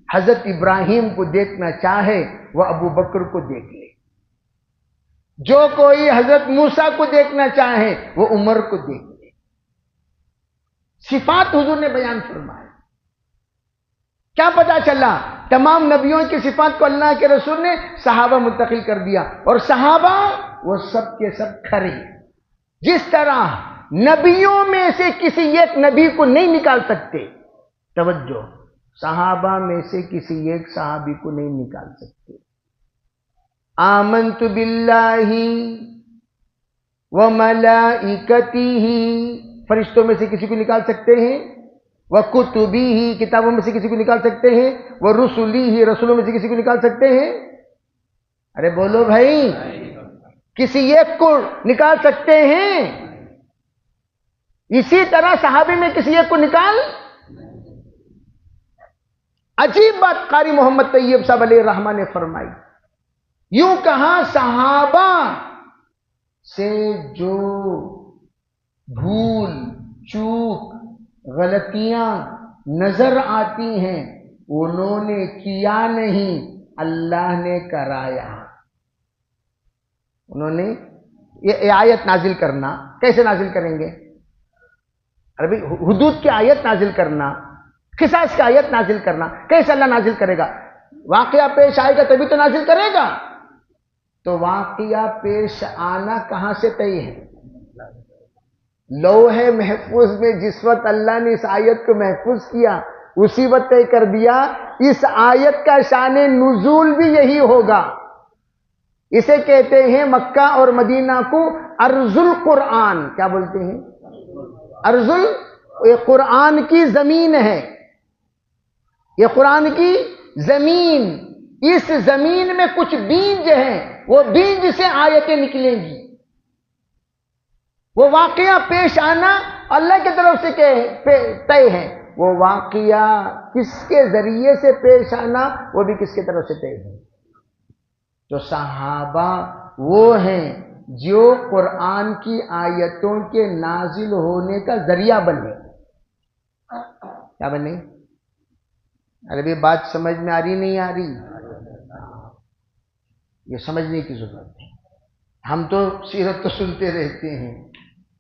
حضرت ابراہیم کو دیکھنا چاہے وہ ابو بکر کو دیکھ لے. جو کوئی حضرت موسیٰ کو دیکھنا چاہے وہ عمر کو دیکھ لے. صفات حضور نے بیان فرمایا. کیا پتا چلا؟ تمام نبیوں کی صفات کو اللہ کے رسول نے صحابہ منتقل کر دیا. اور صحابہ وہ سب کے سب کھڑے. جس طرح نبیوں میں سے کسی ایک نبی کو نہیں نکال سکتے، توجہ، صحابہ میں سے کسی ایک صحابی کو نہیں نکال سکتے. آمنت باللہ وملائکتہ، فرشتوں میں سے کسی کو نکال سکتے ہیں. وکتبہ، کتابوں میں سے کسی کو نکال سکتے ہیں. ورسلہ، رسولوں میں سے کسی کو نکال سکتے ہیں. ارے بولو بھائی، کسی ایک کو نکال سکتے ہیں. اسی طرح صحابی میں کسی ایک کو نکال. عجیب بات قاری محمد طیب صاحب علیہ الرحمہ نے فرمائی. یوں کہا صحابہ سے جو بھول چوک غلطیاں نظر آتی ہیں انہوں نے کیا نہیں، اللہ نے کرایا. انہوں نے یہ آیت نازل کرنا کیسے نازل کریں گے؟ ارے بھائی حدود کی آیت نازل کرنا، قصاص کی آیت نازل کرنا کیسے اللہ نازل کرے گا؟ واقعہ پیش آئے گا تبھی تو نازل کرے گا. تو واقعہ پیش آنا کہاں سے طے ہے؟ لوح محفوظ میں جس وقت اللہ نے اس آیت کو محفوظ کیا اسی وقت طے کر دیا اس آیت کا شان نزول بھی یہی ہوگا. اسے کہتے ہیں مکہ اور مدینہ کو ارض القرآن. کیا بولتے ہیں؟ ارض یہ قرآن کی زمین ہے. یہ قرآن کی زمین. اس زمین میں کچھ بیج ہیں، وہ بیج سے آیتیں نکلیں گی. وہ واقعہ پیش آنا اللہ کی طرف سے طے ہے. وہ واقعہ کس کے ذریعے سے پیش آنا وہ بھی کس کی طرف سے طے ہے. تو صحابہ وہ ہیں جو قرآن کی آیتوں کے نازل ہونے کا ذریعہ بنے. کیا بنے؟ ارے بات سمجھ میں آ رہی نہیں آ رہی؟ یہ سمجھنے کی ضرورت ہے. ہم تو سیرت تو سنتے رہتے ہیں،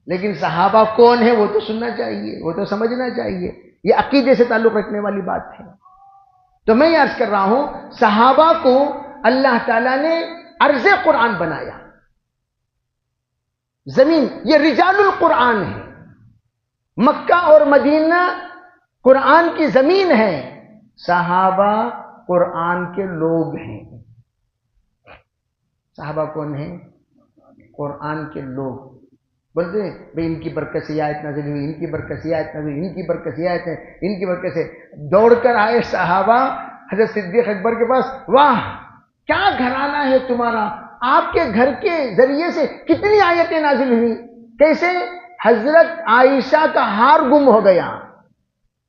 لیکن صحابہ کون ہیں وہ تو سننا چاہیے، وہ تو سمجھنا چاہیے. یہ عقیدے سے تعلق رکھنے والی بات ہے. تو میں یہ عرض کر رہا ہوں صحابہ کو اللہ تعالیٰ نے ارض قرآن بنایا. زمین یہ رجال القرآن ہے. مکہ اور مدینہ قرآن کی زمین ہے. صحابہ قرآن کے لوگ ہیں. صحابہ کون ہیں؟ قرآن کے لوگ. بولتے ہیں بھئی ان کی برکت سے آیت نازل ہوئی، ان کی برکت سے آیت نازل ہوئی، ان کی برکت سے آیت ہے، ان کی برکت سے. دوڑ کر آئے صحابہ حضرت صدیق اکبر کے پاس. واہ کیا گھرانہ ہے تمہارا، آپ کے گھر کے ذریعے سے کتنی آیتیں نازل ہوئی. کیسے؟ حضرت عائشہ کا ہار گم ہو گیا.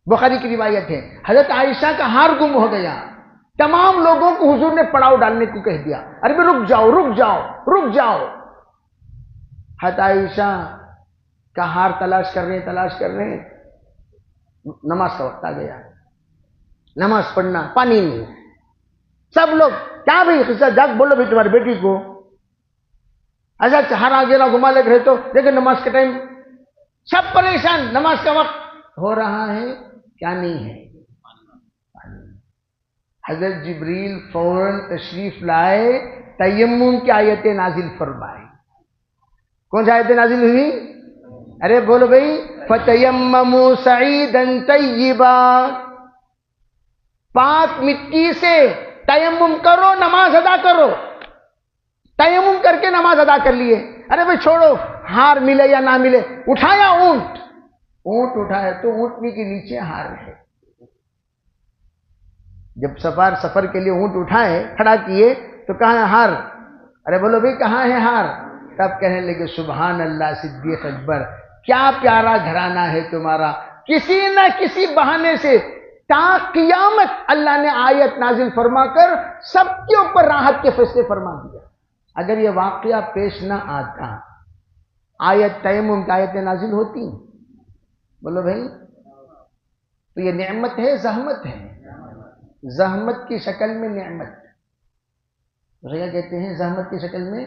بخاری کی روایت ہے حضرت عائشہ کا ہار گم ہو گیا. تمام لوگوں کو حضور نے پڑاؤ ڈالنے کو کہہ دیا. ارے رک جاؤ رک جاؤ رک جاؤ. حضرت عائشہ کا ہار تلاش کر رہے ہیں. نماز کا وقت آ گیا. نماز پڑھنا، پانی نہیں. سب لوگ کیا بھائی قصہ جاگ بولو بھائی تمہاری بیٹی کو. ایسا ہر آگے نہ گھما لے رہے تو دیکھو نماز کا ٹائم. سب پریشان، نماز کا وقت ہو رہا ہے، کیا نہیں ہے؟ حضرت جبریل فوراً تشریف لائے، تیمم کی آیتیں نازل فرمائے. کون سی آیتیں نازل ہوئی؟ ارے بولو بھائی. فَتَيَمَّمُوا سَعِيدًا طَيِّبًا. پاک مٹی سے تیمم کرو، نماز ادا کرو. تیمم کر کے نماز ادا کر لیے. ارے بھائی چھوڑو ہار ملے یا نہ ملے. اٹھایا اونٹ اٹھایا تو اونٹنی کے نیچے ہار ہے. جب سفر کے لیے اونٹ اٹھائے کھڑا کیے تو کہاں ہے ہار؟ ارے بولو بھائی کہاں ہے ہار؟ تب کہنے لگے سبحان اللہ صدیق اکبر، کیا پیارا گھرانہ ہے تمہارا. کسی نہ کسی بہانے سے تا قیامت اللہ نے آیت نازل فرما کر سب کے اوپر راحت کے فیصلے فرما دیا. اگر یہ واقعہ پیش نہ آتا، آیت تیمم کی آیتیں نازل ہوتی؟ بولو بھائی. تو یہ نعمت ہے زحمت ہے؟ زحمت کی شکل میں نعمت. کیا کہتے ہیں زحمت کی شکل میں؟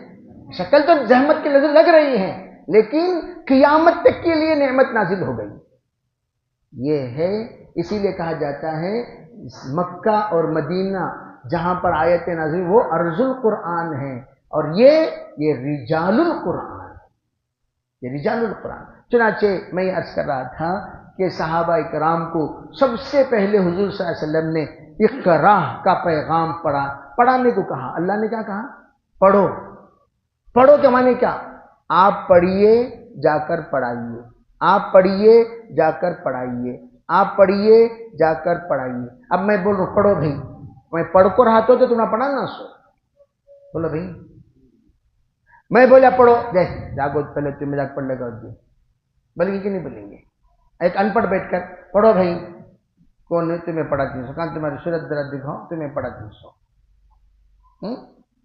شکل تو زحمت کی نظر لگ رہی ہے، لیکن قیامت تک کے لیے نعمت نازل ہو گئی. یہ ہے، اسی لیے کہا جاتا ہے مکہ اور مدینہ جہاں پر آیتیں نازل وہ ارض القرآن ہیں، اور یہ رجال القرآن. یہ رجال القرآن. چنانچہ میں یہ عرض کر رہا تھا کہ صحابہ کرام کو سب سے پہلے حضور صلی اللہ علیہ وسلم نے اقرا کا پیغام پڑھانے کو کہا. اللہ نے کیا کہا؟ پڑھو. پڑھو کے معنی کیا؟ آپ پڑھیے جا کر پڑھائیے، آپ پڑھیے جا کر پڑھائیے، آپ پڑھیے جا کر پڑھائیے. اب میں بول رہا ہوں پڑھو بھائی، میں پڑھ کو رہا تو تمہیں پڑھانا سو. بولو بھائی میں بولا پڑھو، جاگو پہلے تمہیں جا پڑھ لے گا. بولیں گے کہ نہیں بولیں گے؟ ایک ان پڑھ بیٹھ کر پڑھو بھائی. کون ہے تمہیں پڑھاتی سو؟ کہاں تمہاری صورت ذرا دکھاؤ، تمہیں پڑھاتی سو.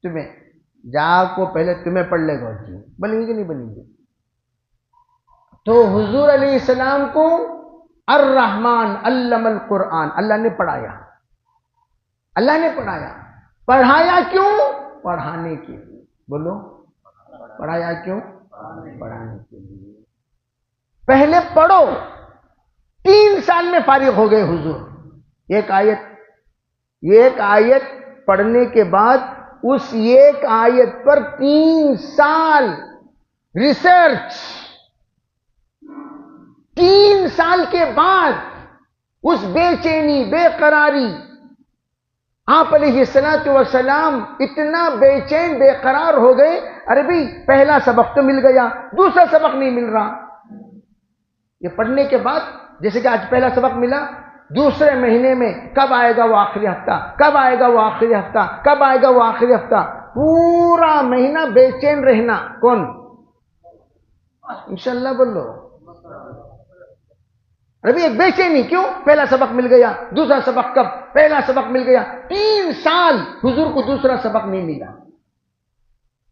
تمہیں جا کو پہلے تمہیں پڑھ لے گا. بولیں گے کہ نہیں بولیں گے؟ تو حضور علیہ السلام کو الرحمن علم القرآن اللہ نے پڑھایا. اللہ نے پڑھایا. پڑھایا کیوں؟ پڑھانے کے لیے. بولو پڑھایا کیوں؟ پڑھانے کے لیے. پہلے پڑھو. 3 سال میں فارغ ہو گئے حضور. ایک آیت پڑھنے کے بعد اس ایک آیت پر 3 سال ریسرچ. 3 سال کے بعد اس بے چینی، بے قراری، آپ علیہ الصلوۃ والسلام اتنا بے چین بے قرار ہو گئے، ارے بھائی پہلا سبق تو مل گیا، دوسرا سبق نہیں مل رہا۔ یہ پڑھنے کے بعد جیسے کہ آج پہلا سبق ملا، دوسرے مہینے میں کب آئے گا وہ آخری ہفتہ، کب آئے گا وہ آخری ہفتہ، کب آئے گا وہ آخری ہفتہ، پورا مہینہ بے چین رہنا۔ کون؟ انشاءاللہ بولو۔ ابھی ایک بے چینی کیوں؟ پہلا سبق مل گیا، دوسرا سبق کب؟ پہلا سبق مل گیا، 3 سال حضور کو دوسرا سبق نہیں ملا۔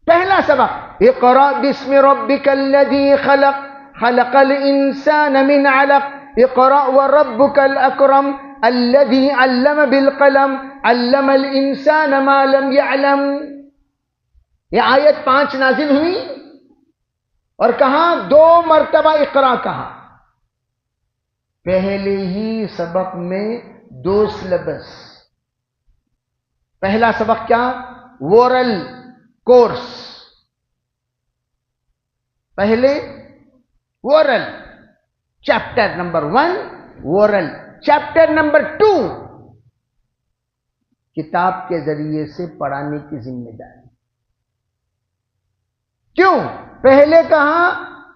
پہلا سبق اقرأ بسم ربک الذی خلق خلق الانسان من علق اقرأ وربک الاکرم الذی علم بالقلم علم الانسان ما لم يعلم۔ یہ آیت 5 نازل ہوئی اور کہاں 2 مرتبہ اقرا کہا۔ پہلے ہی سبق میں 2 سلیبس۔ پہلا سبق کیا؟ وورل کورس۔ پہلے وورل، چیپٹر نمبر 1 وورل، چیپٹر نمبر 2 کتاب کے ذریعے سے پڑھانے کی ذمہ داری۔ کیوں؟ پہلے کہا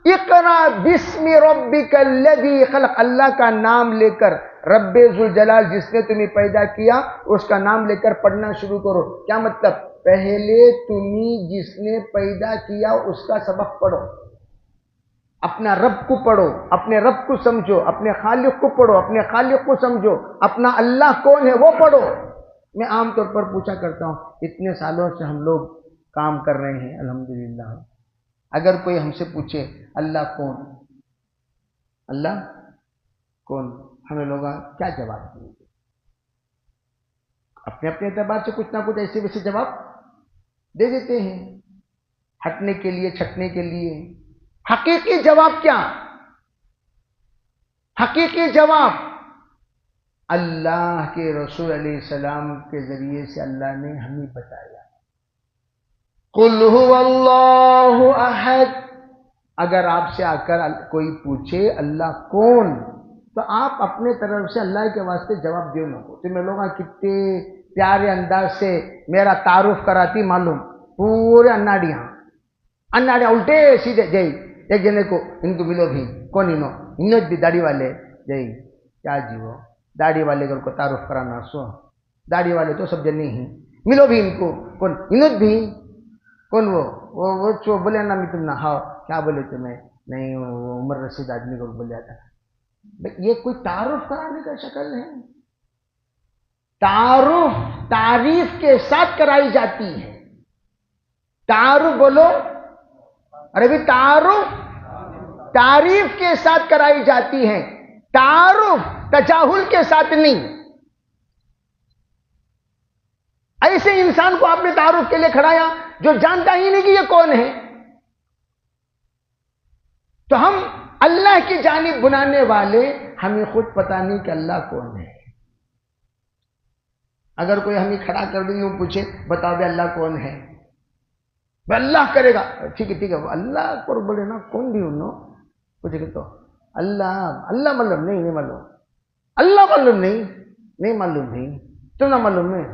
اقرا بسم ربک الذی خلق، اللہ کا نام لے کر، رب ذوالجلال جس نے تمہیں پیدا کیا اس کا نام لے کر پڑھنا شروع کرو۔ کیا مطلب؟ پہلے تمہیں جس نے پیدا کیا اس کا سبق پڑھو، اپنا رب کو پڑھو، اپنے رب کو سمجھو، اپنے خالق کو پڑھو، اپنے خالق کو سمجھو، اپنا اللہ کون ہے وہ پڑھو۔ میں عام طور پر پوچھا کرتا ہوں، اتنے سالوں سے ہم لوگ کام کر رہے ہیں الحمدللہ، اگر کوئی ہم سے پوچھے اللہ کون، اللہ کون، ہمیں لوگ کیا جواب دیں گے؟ اپنے اپنے اعتبار سے کچھ نہ کچھ ایسے ویسے جواب دے دیتے ہیں، ہٹنے کے لیے، چھٹنے کے لیے۔ حقیقی جواب کیا؟ حقیقی جواب اللہ کے رسول علیہ السلام کے ذریعے سے اللہ نے ہمیں بتایا۔ قل هو اللہ احد۔ اگر آپ سے آ کر کوئی پوچھے اللہ کون، تو آپ اپنے طرف سے اللہ کے واسطے جواب دیو نہ کو۔ تمہیں لوگ کتنے پیارے انداز سے میرا تعارف کراتی معلوم، پورے اناڑیاں الٹے سیدھے جی ایک جنے کو ان کو ملو بھی کون انو بھی داڑھی والے جی کیا جی وہ داڑھی والے کو تعارف کرانا سو داڑھی والے تو سب جنے ہی ملو بھی ان کو کون انو بھی کون وہ بولے نا میں تم نہ ہاؤ کیا بولے تمہیں نہیں وہ عمر رسید آدمی کو بولیا تھا۔ یہ کوئی تعارف کرانے کا شکل ہے؟ تعارف تعریف کے ساتھ کرائی جاتی ہے۔ تعارف بولو، ارے بھی تعارف تعریف کے ساتھ کرائی جاتی ہے، تعارف تجاہل کے ساتھ نہیں۔ ایسے انسان کو آپ نے تعارف کے لیے کھڑایا جو جانتا ہی نہیں کہ یہ کون ہے۔ تو ہم اللہ کی جانب بنانے والے ہمیں خود پتہ نہیں کہ اللہ کون ہے۔ اگر کوئی ہمیں کھڑا کر دے یوں پوچھے بتاؤ بے اللہ کون ہے، وہ اللہ کرے گا ٹھیک ہے اللہ پر بولے نا کون بھی انہوں پوچھے کہ تو اللہ معلوم نہیں معلوم، اللہ معلوم نہیں معلوم نہیں، تم نہ معلوم ہے،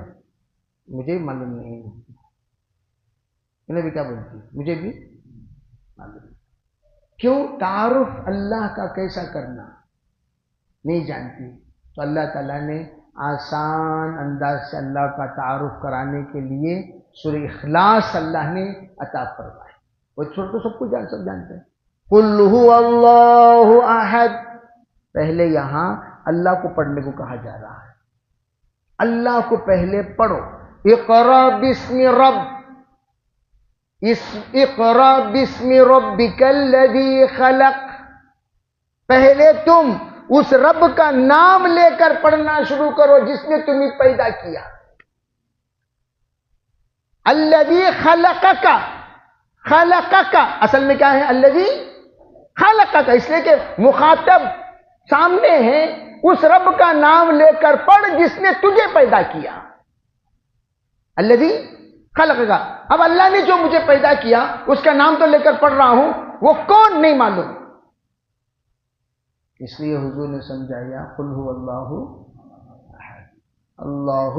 مجھے بھی معلوم نہیں، انہیں بھی کیا بولتی مجھے بھی معلوم۔ کیوں؟ تعارف اللہ کا کیسا کرنا نہیں جانتی، تو اللہ تعالیٰ نے آسان انداز سے اللہ کا تعارف کرانے کے لیے سورہ اخلاص اللہ نے عطا فرمائی۔ وہ چھوڑ تو سب کچھ سب جانتے ہیں۔ قل هو اللہ احد، پہلے یہاں اللہ کو پڑھنے کو کہا جا رہا ہے، اللہ کو پہلے پڑھو۔ اقرا بسم رب، اقرا بسم ربک الذی خلق، پہلے تم اس رب کا نام لے کر پڑھنا شروع کرو جس نے تمہیں پیدا کیا۔ الذی خلقک، خلقک اصل میں کیا ہے؟ الذی خلقک، اس لیے کہ مخاطب سامنے ہے، اس رب کا نام لے کر پڑھ جس نے تجھے پیدا کیا۔ الذی خلقک، اب اللہ نے جو مجھے پیدا کیا اس کا نام تو لے کر پڑھ رہا ہوں، وہ کون نہیں معلوم، اس لیے حضور نے سمجھایا قل هو اللہ احد، اللہ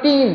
3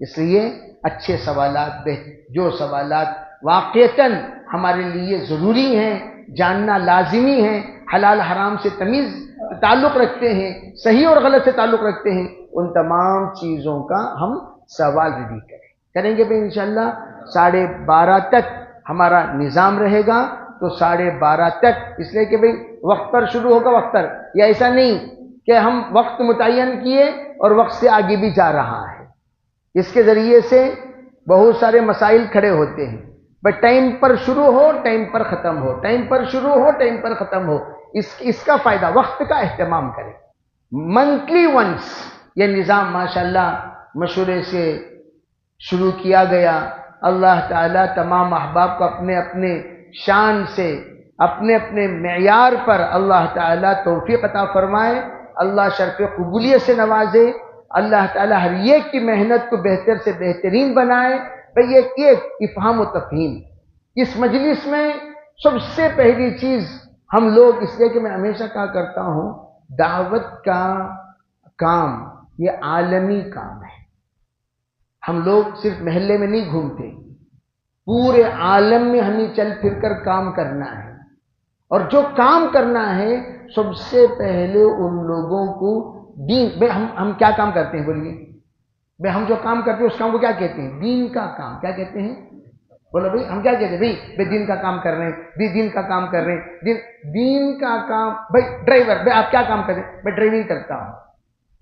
اس لیے اچھے سوالات جو سوالات واقعتاً ہمارے لیے ضروری ہیں، جاننا لازمی ہے، حلال حرام سے تمیز تعلق رکھتے ہیں، صحیح اور غلط سے تعلق رکھتے ہیں، ان تمام چیزوں کا ہم سوال ریڈی کریں گے بھائی انشاءاللہ 12:30 تک ہمارا نظام رہے گا، تو 12:30 تک، اس لیے کہ بھائی وقت پر شروع ہوگا وقت پر، یا ایسا نہیں کہ ہم وقت متعین کیے اور وقت سے آگے بھی جا رہا ہے، اس کے ذریعے سے بہت سارے مسائل کھڑے ہوتے ہیں۔ بس ٹائم پر شروع ہو ٹائم پر ختم ہو، ٹائم پر شروع ہو ٹائم پر ختم ہو، اس کا فائدہ، وقت کا اہتمام کریں۔ منتھلی ونس یہ نظام ماشاءاللہ مشورے سے شروع کیا گیا۔ اللہ تعالیٰ تمام احباب کو اپنے اپنے شان سے، اپنے اپنے معیار پر اللہ تعالیٰ توفیق عطا فرمائے، اللہ شرف قبولیت سے نوازے، اللہ تعالیٰ ہر ایک کی محنت کو بہتر سے بہترین بنائے۔ بھئی ایک افہام و تفہیم، اس مجلس میں سب سے پہلی چیز ہم لوگ، اس لیے کہ میں ہمیشہ کہا کرتا ہوں دعوت کا کام یہ عالمی کام ہے۔ ہم لوگ صرف محلے میں نہیں گھومتے، پورے عالم میں ہمیں چل پھر کر کام کرنا ہے، اور جو کام کرنا ہے سب سے پہلے ان لوگوں کو دین، بھئی ہم کیا کام کرتے ہیں بولیے؟ بھئی ہم جو کام کرتے ہیں اس کام کو کیا کہتے ہیں؟ دین کا کام۔ کیا کہتے ہیں؟ بولو بھئی ہم کیا کہتے ہیں؟ بھئی دین کا کام کر رہے ہیں، دین کا کام کر رہے ہیں، دین کا کام۔ بھئی ڈرائیور، بھئی آپ کیا کام کرتے ہیں؟ میں ڈرائیونگ کرتا ہوں۔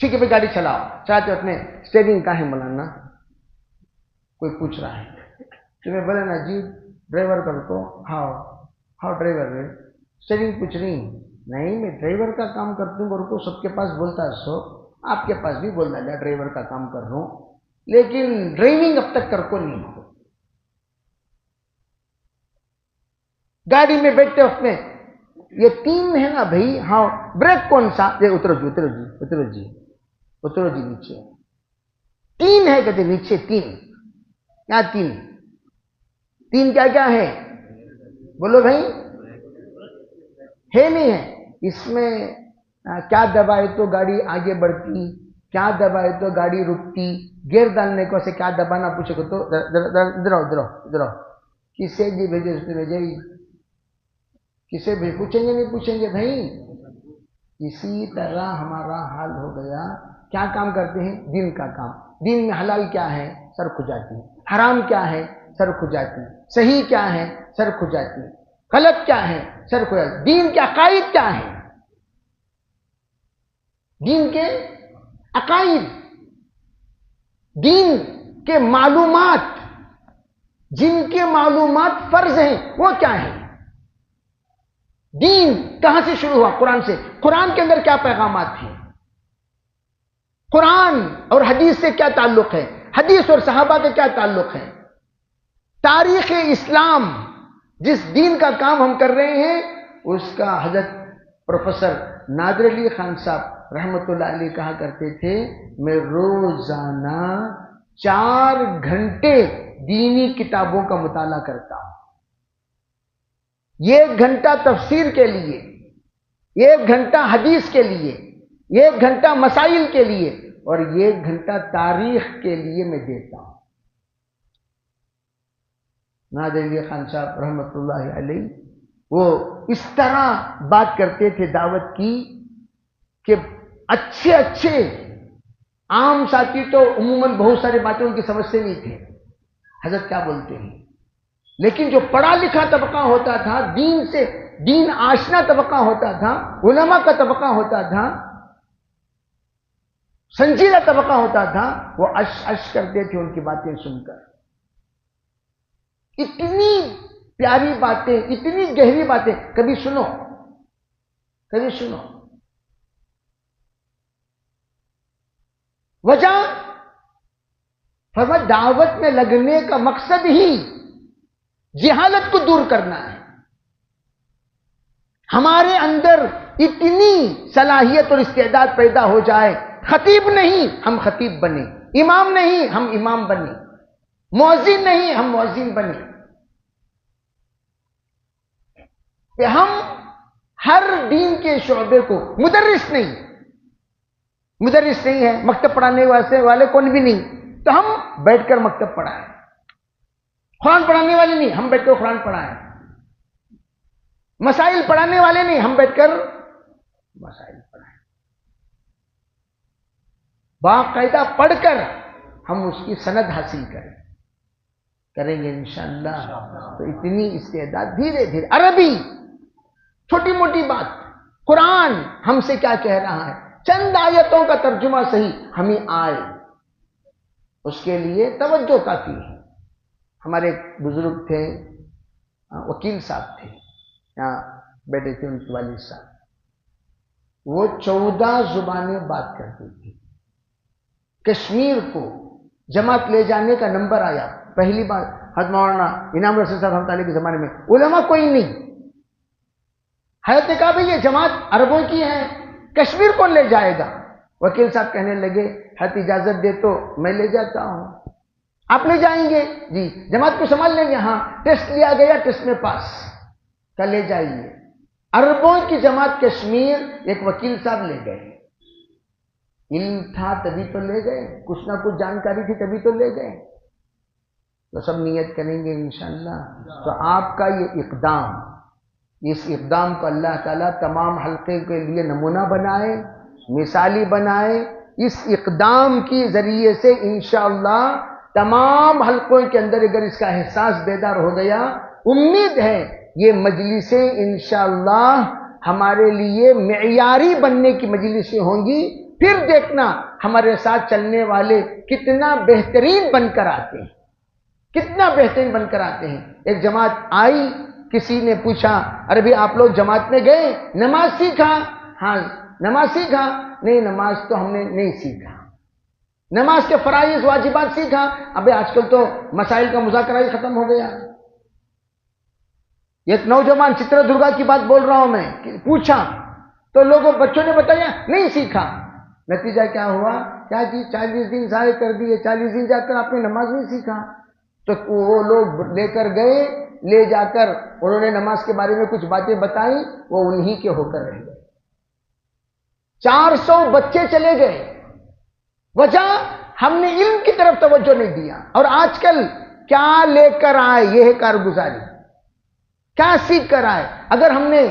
ٹھیک ہے بھئی گاڑی چلاؤ، چلاتے اپنے اسٹیئرنگ کا ہے مولانا؟ کوئی پوچھ رہا ہے کہ میں بولے نا جی ڈرائیور کر تو ہاں ڈرائیور ہے، اسٹیئرنگ پوچھ رہی نہیں، میں ڈرائیور کا کام کرتا ہوں، اور کو سب کے پاس بولتا ہے سو آپ کے پاس بھی بولنا جا ڈرائیور کا کام کر رہا ہوں، لیکن ڈرائیونگ اب تک کر کو نہیں ہو۔ گاڑی میں بیٹھتے وقت میں یہ 3 ہے نا بھائی، ہاں بریک کون سا؟ یہ اترو جی نیچے 3 ہے، کہتے نیچے 3، کیا 3 کیا ہے؟ بولو بھائی، ہے نہیں ہے؟ اس میں کیا دبائے تو گاڑی آگے بڑھتی، کیا دبائے تو گاڑی رکتی، گیئر ڈالنے کو سے کیا دبانا پوچھے کو تو ادھر کسے بھی بھیجے اس میں بھیجے، کسے بھی پوچھیں گے نہیں پوچھیں گے بھائی۔ اسی طرح ہمارا حال ہو گیا، کیا کام کرتے ہیں؟ دین کا کام۔ دین میں حلال کیا ہے؟ سر کھجاتی، حرام کیا ہے؟ سر کھجاتی، صحیح کیا ہے؟ سر کھجاتی، غلط کیا ہے؟ سر کھجاتی۔ دین کے عقائد کیا ہے؟ دین کے عقائد، دین کے معلومات، جن کے معلومات فرض ہیں وہ کیا ہے؟ دین کہاں سے شروع ہوا؟ قرآن سے۔ قرآن کے اندر کیا پیغامات ہیں؟ قرآن اور حدیث سے کیا تعلق ہے؟ حدیث اور صحابہ کا کیا تعلق ہے؟ تاریخ اسلام، جس دین کا کام ہم کر رہے ہیں، اس کا حضرت پروفیسر نادر علی خان صاحب رحمۃ اللہ علیہ کہا کرتے تھے، میں روزانہ 4 گھنٹے دینی کتابوں کا مطالعہ کرتا ہوں۔ 1 گھنٹہ تفسیر کے لیے، 1 گھنٹہ حدیث کے لیے، 1 گھنٹہ مسائل کے لیے، اور 1 گھنٹہ تاریخ کے لیے میں دیتا ہوں۔ نادر علی خان صاحب رحمۃ اللہ علیہ وہ اس طرح بات کرتے تھے دعوت کی کہ اچھے عام ساتھی تو عموماً بہت سارے باتیں ان کی سمجھتے نہیں تھے، حضرت کیا بولتے ہیں، لیکن جو پڑھا لکھا طبقہ ہوتا تھا، دین سے دین آشنا طبقہ ہوتا تھا، علماء کا طبقہ ہوتا تھا، سنجیدہ طبقہ ہوتا تھا، وہ اش کرتے تھے ان کی باتیں سن کر۔ اتنی پیاری باتیں، اتنی گہری باتیں، کبھی سنو۔ وجہ فرمایا دعوت میں لگنے کا مقصد ہی جہالت کو دور کرنا ہے۔ ہمارے اندر اتنی صلاحیت اور استعداد پیدا ہو جائے، خطیب نہیں ہم خطیب بنے، امام نہیں ہم امام بنے، مؤذن نہیں ہم مؤذن بنے، کہ ہم ہر دین کے شعبے کو، مدرس نہیں ہے، مکتب پڑھانے والے کون بھی نہیں، تو ہم بیٹھ کر مکتب پڑھائیں. قرآن پڑھانے والے نہیں، ہم بیٹھ کر قرآن پڑھائیں. مسائل پڑھانے والے نہیں، ہم بیٹھ کر مسائل پڑھائیں. باقاعدہ پڑھ کر ہم اس کی سند حاصل کریں گے انشاءاللہ. تو اتنی استعداد دھیرے دھیرے. عربی چھوٹی موٹی بات، قرآن ہم سے کیا کہہ رہا ہے، چند آیتوں کا ترجمہ صحیح ہمیں آئے، اس کے لیے توجہ کافی ہے. ہمارے ایک بزرگ تھے، وکیل صاحب تھے، یہاں بیٹھے تھے ان کے والد صاحب. وہ 14 زبانیں بات کرتے تھے. کشمیر کو جماعت لے جانے کا نمبر آیا پہلی بار حضرت مولانا انعام رشید صاحب رحمۃ اللہ کے زمانے میں. علماء کوئی نہیں. حضرت نے کہا بھئی یہ جماعت عربوں کی ہے، کشمیر کون لے جائے گا؟ وکیل صاحب کہنے لگے حضرت اجازت دے تو میں لے جاتا ہوں. آپ لے جائیں گے؟ جی. جماعت کو سنبھال لیں گے؟ ہاں. ٹیسٹ لیا گیا، ٹیسٹ میں پاس. کل لے جائیے. عربوں کی جماعت کشمیر ایک وکیل صاحب لے گئے. علم تھا تبھی تو لے گئے، کچھ نہ کچھ جانکاری تھی تبھی تو لے گئے. تو سب نیت کریں گے انشاءاللہ. تو آپ کا یہ اقدام، اس اقدام کو اللہ تعالیٰ تمام حلقے کے لیے نمونہ بنائے، مثالی بنائے. اس اقدام کی ذریعے سے انشاءاللہ تمام حلقوں کے اندر اگر اس کا احساس بیدار ہو گیا، امید ہے یہ مجلسیں انشاءاللہ ہمارے لیے معیاری بننے کی مجلسیں ہوں گی. پھر دیکھنا ہمارے ساتھ چلنے والے کتنا بہترین بن کر آتے ہیں، کتنا بہترین بن کر آتے ہیں. ایک جماعت آئی، کسی نے پوچھا ارے بھی آپ لوگ جماعت میں گئے، نماز سیکھا؟ ہاں. نماز سیکھا؟ نہیں، نماز تو ہم نے نہیں سیکھا. نماز کے فرائض واجبات سیکھا؟ ابھی آج کل تو مسائل کا مذاکرہ ہی ختم ہو گیا. ایک نوجوان چترا درگا کی بات بول رہا ہوں میں، پوچھا تو لوگوں بچوں نے بتایا نہیں سیکھا. نتیجہ کیا ہوا؟ کیا جی 40 دن ضائع کر دیے، 40 دن جا کر آپ نے نماز نہیں سیکھا. تو وہ لوگ لے کر گئے، لے جا کر انہوں نے نماز کے بارے میں کچھ باتیں بتائیں، وہ انہی کے ہو کر رہ گئے. 400 بچے چلے گئے. وجہ ہم نے علم کی طرف توجہ نہیں دیا. اور آج کل کیا لے کر آئے، یہ ہے کارگزاری. کیا سیکھ کر آئے؟ اگر ہم نے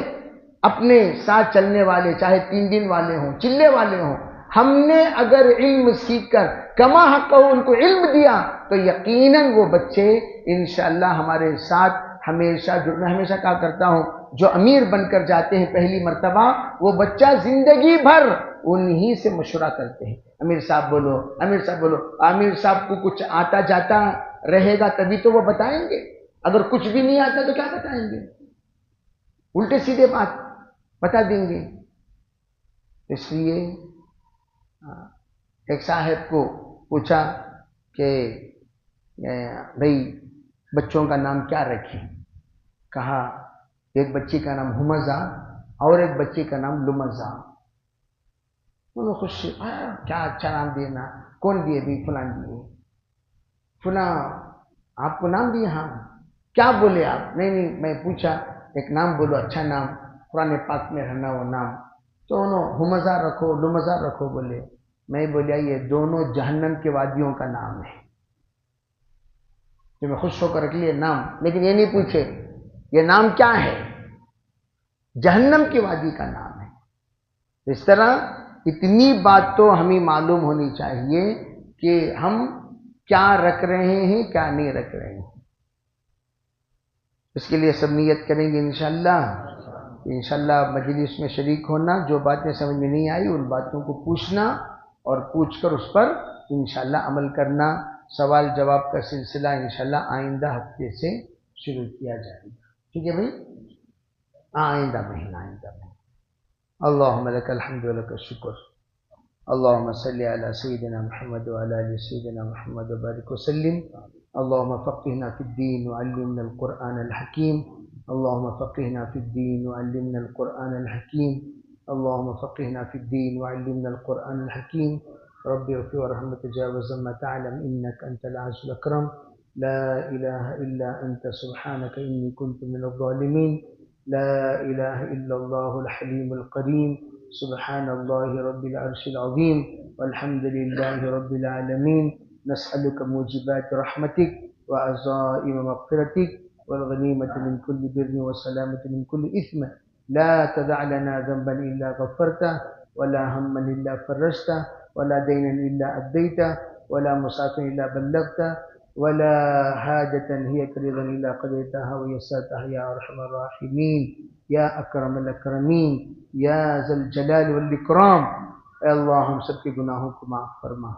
اپنے ساتھ چلنے والے چاہے 3 دن والے ہوں، چلے والے ہوں، ہم نے اگر علم سیکھ کر کما حق ان کو علم دیا تو یقیناً وہ بچے انشاءاللہ ہمارے ساتھ ہمیشہ میں ہمیشہ کہا کرتا ہوں، جو امیر بن کر جاتے ہیں پہلی مرتبہ، وہ بچہ زندگی بھر انہی سے مشورہ کرتے ہیں. امیر صاحب بولو، امیر صاحب بولو. امیر صاحب کو کچھ آتا جاتا رہے گا تبھی تو وہ بتائیں گے. اگر کچھ بھی نہیں آتا تو کیا بتائیں گے؟ الٹے سیدھے بات بتا دیں گے. اس لیے ایک صاحب کو پوچھا کہ بھئی بچوں کا نام کیا رکھیں؟ کہا ایک بچی کا نام ہمزہ اور ایک بچی کا نام لمزہ. انہوں نے خوشی کیا اچھا نام دینا. کون دیے؟ بھی فلان دیے. فلاں آپ کو نام دیے؟ ہاں. کیا بولے آپ؟ نہیں میں پوچھا ایک نام بولو اچھا نام قرآن پاک میں رہنا وہ نام. تو انہوں ہمزہ رکھو لمزہ رکھو بولے. میں بولیا یہ دونوں جہنم کے وادیوں کا نام ہے. جو میں خوش ہو کر رکھ لیے نام، لیکن یہ نہیں پوچھے یہ نام کیا ہے. جہنم کی وادی کا نام ہے. اس طرح اتنی بات تو ہمیں معلوم ہونی چاہیے کہ ہم کیا رکھ رہے ہیں کیا نہیں رکھ رہے ہیں. اس کے لیے سب نیت کریں گے انشاءاللہ. انشاءاللہ مجلس میں شریک ہونا، جو باتیں سمجھ میں نہیں آئی ان باتوں کو پوچھنا اور پوچھ کر اس پر انشاءاللہ عمل کرنا. سوال جواب کا سلسلہ انشاءاللہ آئندہ ہفتے سے شروع کیا جائے گا. ٹھیک ہے بھائی؟ آئندہ مہینہ. اللہم لک الحمد و لک الشکر. اللہم صلی علی سیدنا محمد وعلی آل سیدنا محمد وبارک وسلم. اللہم فقہنا فی الدین وعلمنا القرآن الحکیم. اللہم فقہنا فی الدین وعلمنا القرآن الحکیم. اللہم فقہنا فی الدین وعلمنا القرآن الحکیم. رب اغفر وارحم وتجاوز ما تعلم انك انت العزيز الاكرم. لا اله الا انت سبحانك اني كنت من الظالمين. لا اله الا الله الحليم القديم. سبحان الله رب العرش العظيم والحمد لله رب العالمين. نسألك موجبات رحمتك وعزائم مغفرتك والغنيمة من كل بر والسلامة من كل إثم لا تدع لنا ذنبا إلا غفرته ولا هما إلا فرجته ولا دينا إلا أديته ولا مسافر إلا بلغته ولا حاجة هي كريضا إلا قضيتها ويسرتها يا أرحم الراحمين يا أكرم الأكرمين يا ذا الجلال والإكرام. اے اللہ ہم سب کے گناہوں کو معاف فرما.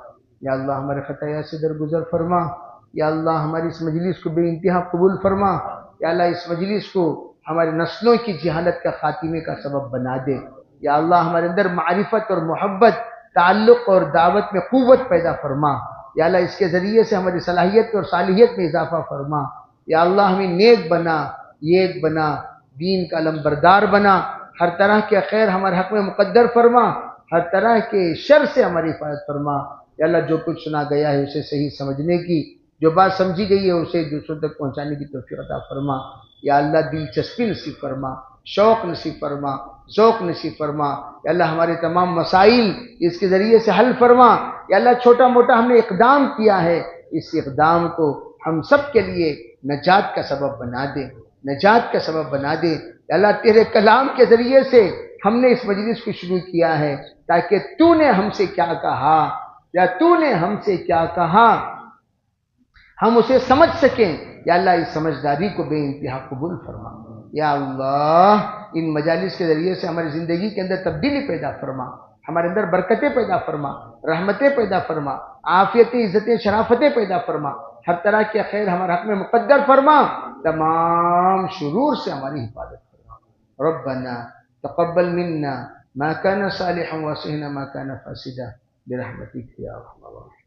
یا اللہ ہمارے خطایا سے درگزر فرما. یا اللہ ہماری اس مجلس کو بے انتہا قبول فرما. یا اللہ اس مجلس کو ہماری نسلوں کی جہالت کا خاتمے کا سبب بنا دے. یا اللہ ہمارے اندر معرفت اور محبت، تعلق اور دعوت میں قوت پیدا فرما. یا اللہ اس کے ذریعے سے ہماری صلاحیت اور صالحیت میں اضافہ فرما. یا اللہ ہمیں نیک بنا، یک بنا، دین کا علمبردار بنا. ہر طرح کے خیر ہمارے حق میں مقدر فرما، ہر طرح کے شر سے ہماری حفاظت فرما. یا اللہ جو کچھ سنا گیا ہے اسے صحیح سمجھنے کی، جو بات سمجھی گئی ہے اسے دوسروں تک پہنچانے کی توفیق عطا فرما. یا اللہ دلچسپی نصیب فرما، شوق نصیب فرما، ذوق نصیب فرما. یا اللہ ہمارے تمام مسائل اس کے ذریعے سے حل فرما. یا اللہ چھوٹا موٹا ہم نے اقدام کیا ہے، اس اقدام کو ہم سب کے لیے نجات کا سبب بنا دے، نجات کا سبب بنا دے. یا اللہ تیرے کلام کے ذریعے سے ہم نے اس مجلس کو شروع کیا ہے تاکہ تو نے ہم سے کیا کہا یا تو نے ہم سے کیا کہا ہم اسے سمجھ سکیں. یا اللہ اس سمجھداری کو بے انتہا قبول فرما. یا اللہ ان مجالس کے ذریعے سے ہماری زندگی کے اندر تبدیلی پیدا فرما، ہمارے اندر برکتیں پیدا فرما، رحمتیں پیدا فرما، عافیتیں، عزتیں، شرافتیں پیدا فرما. ہر طرح کے خیر ہمارے حق میں مقدر فرما، تمام شرور سے ہماری حفاظت فرما. ربنا تقبل منا ما كان صالحا وصحنا ما كان فاسدا برحمتك يا ارحم الراحمين.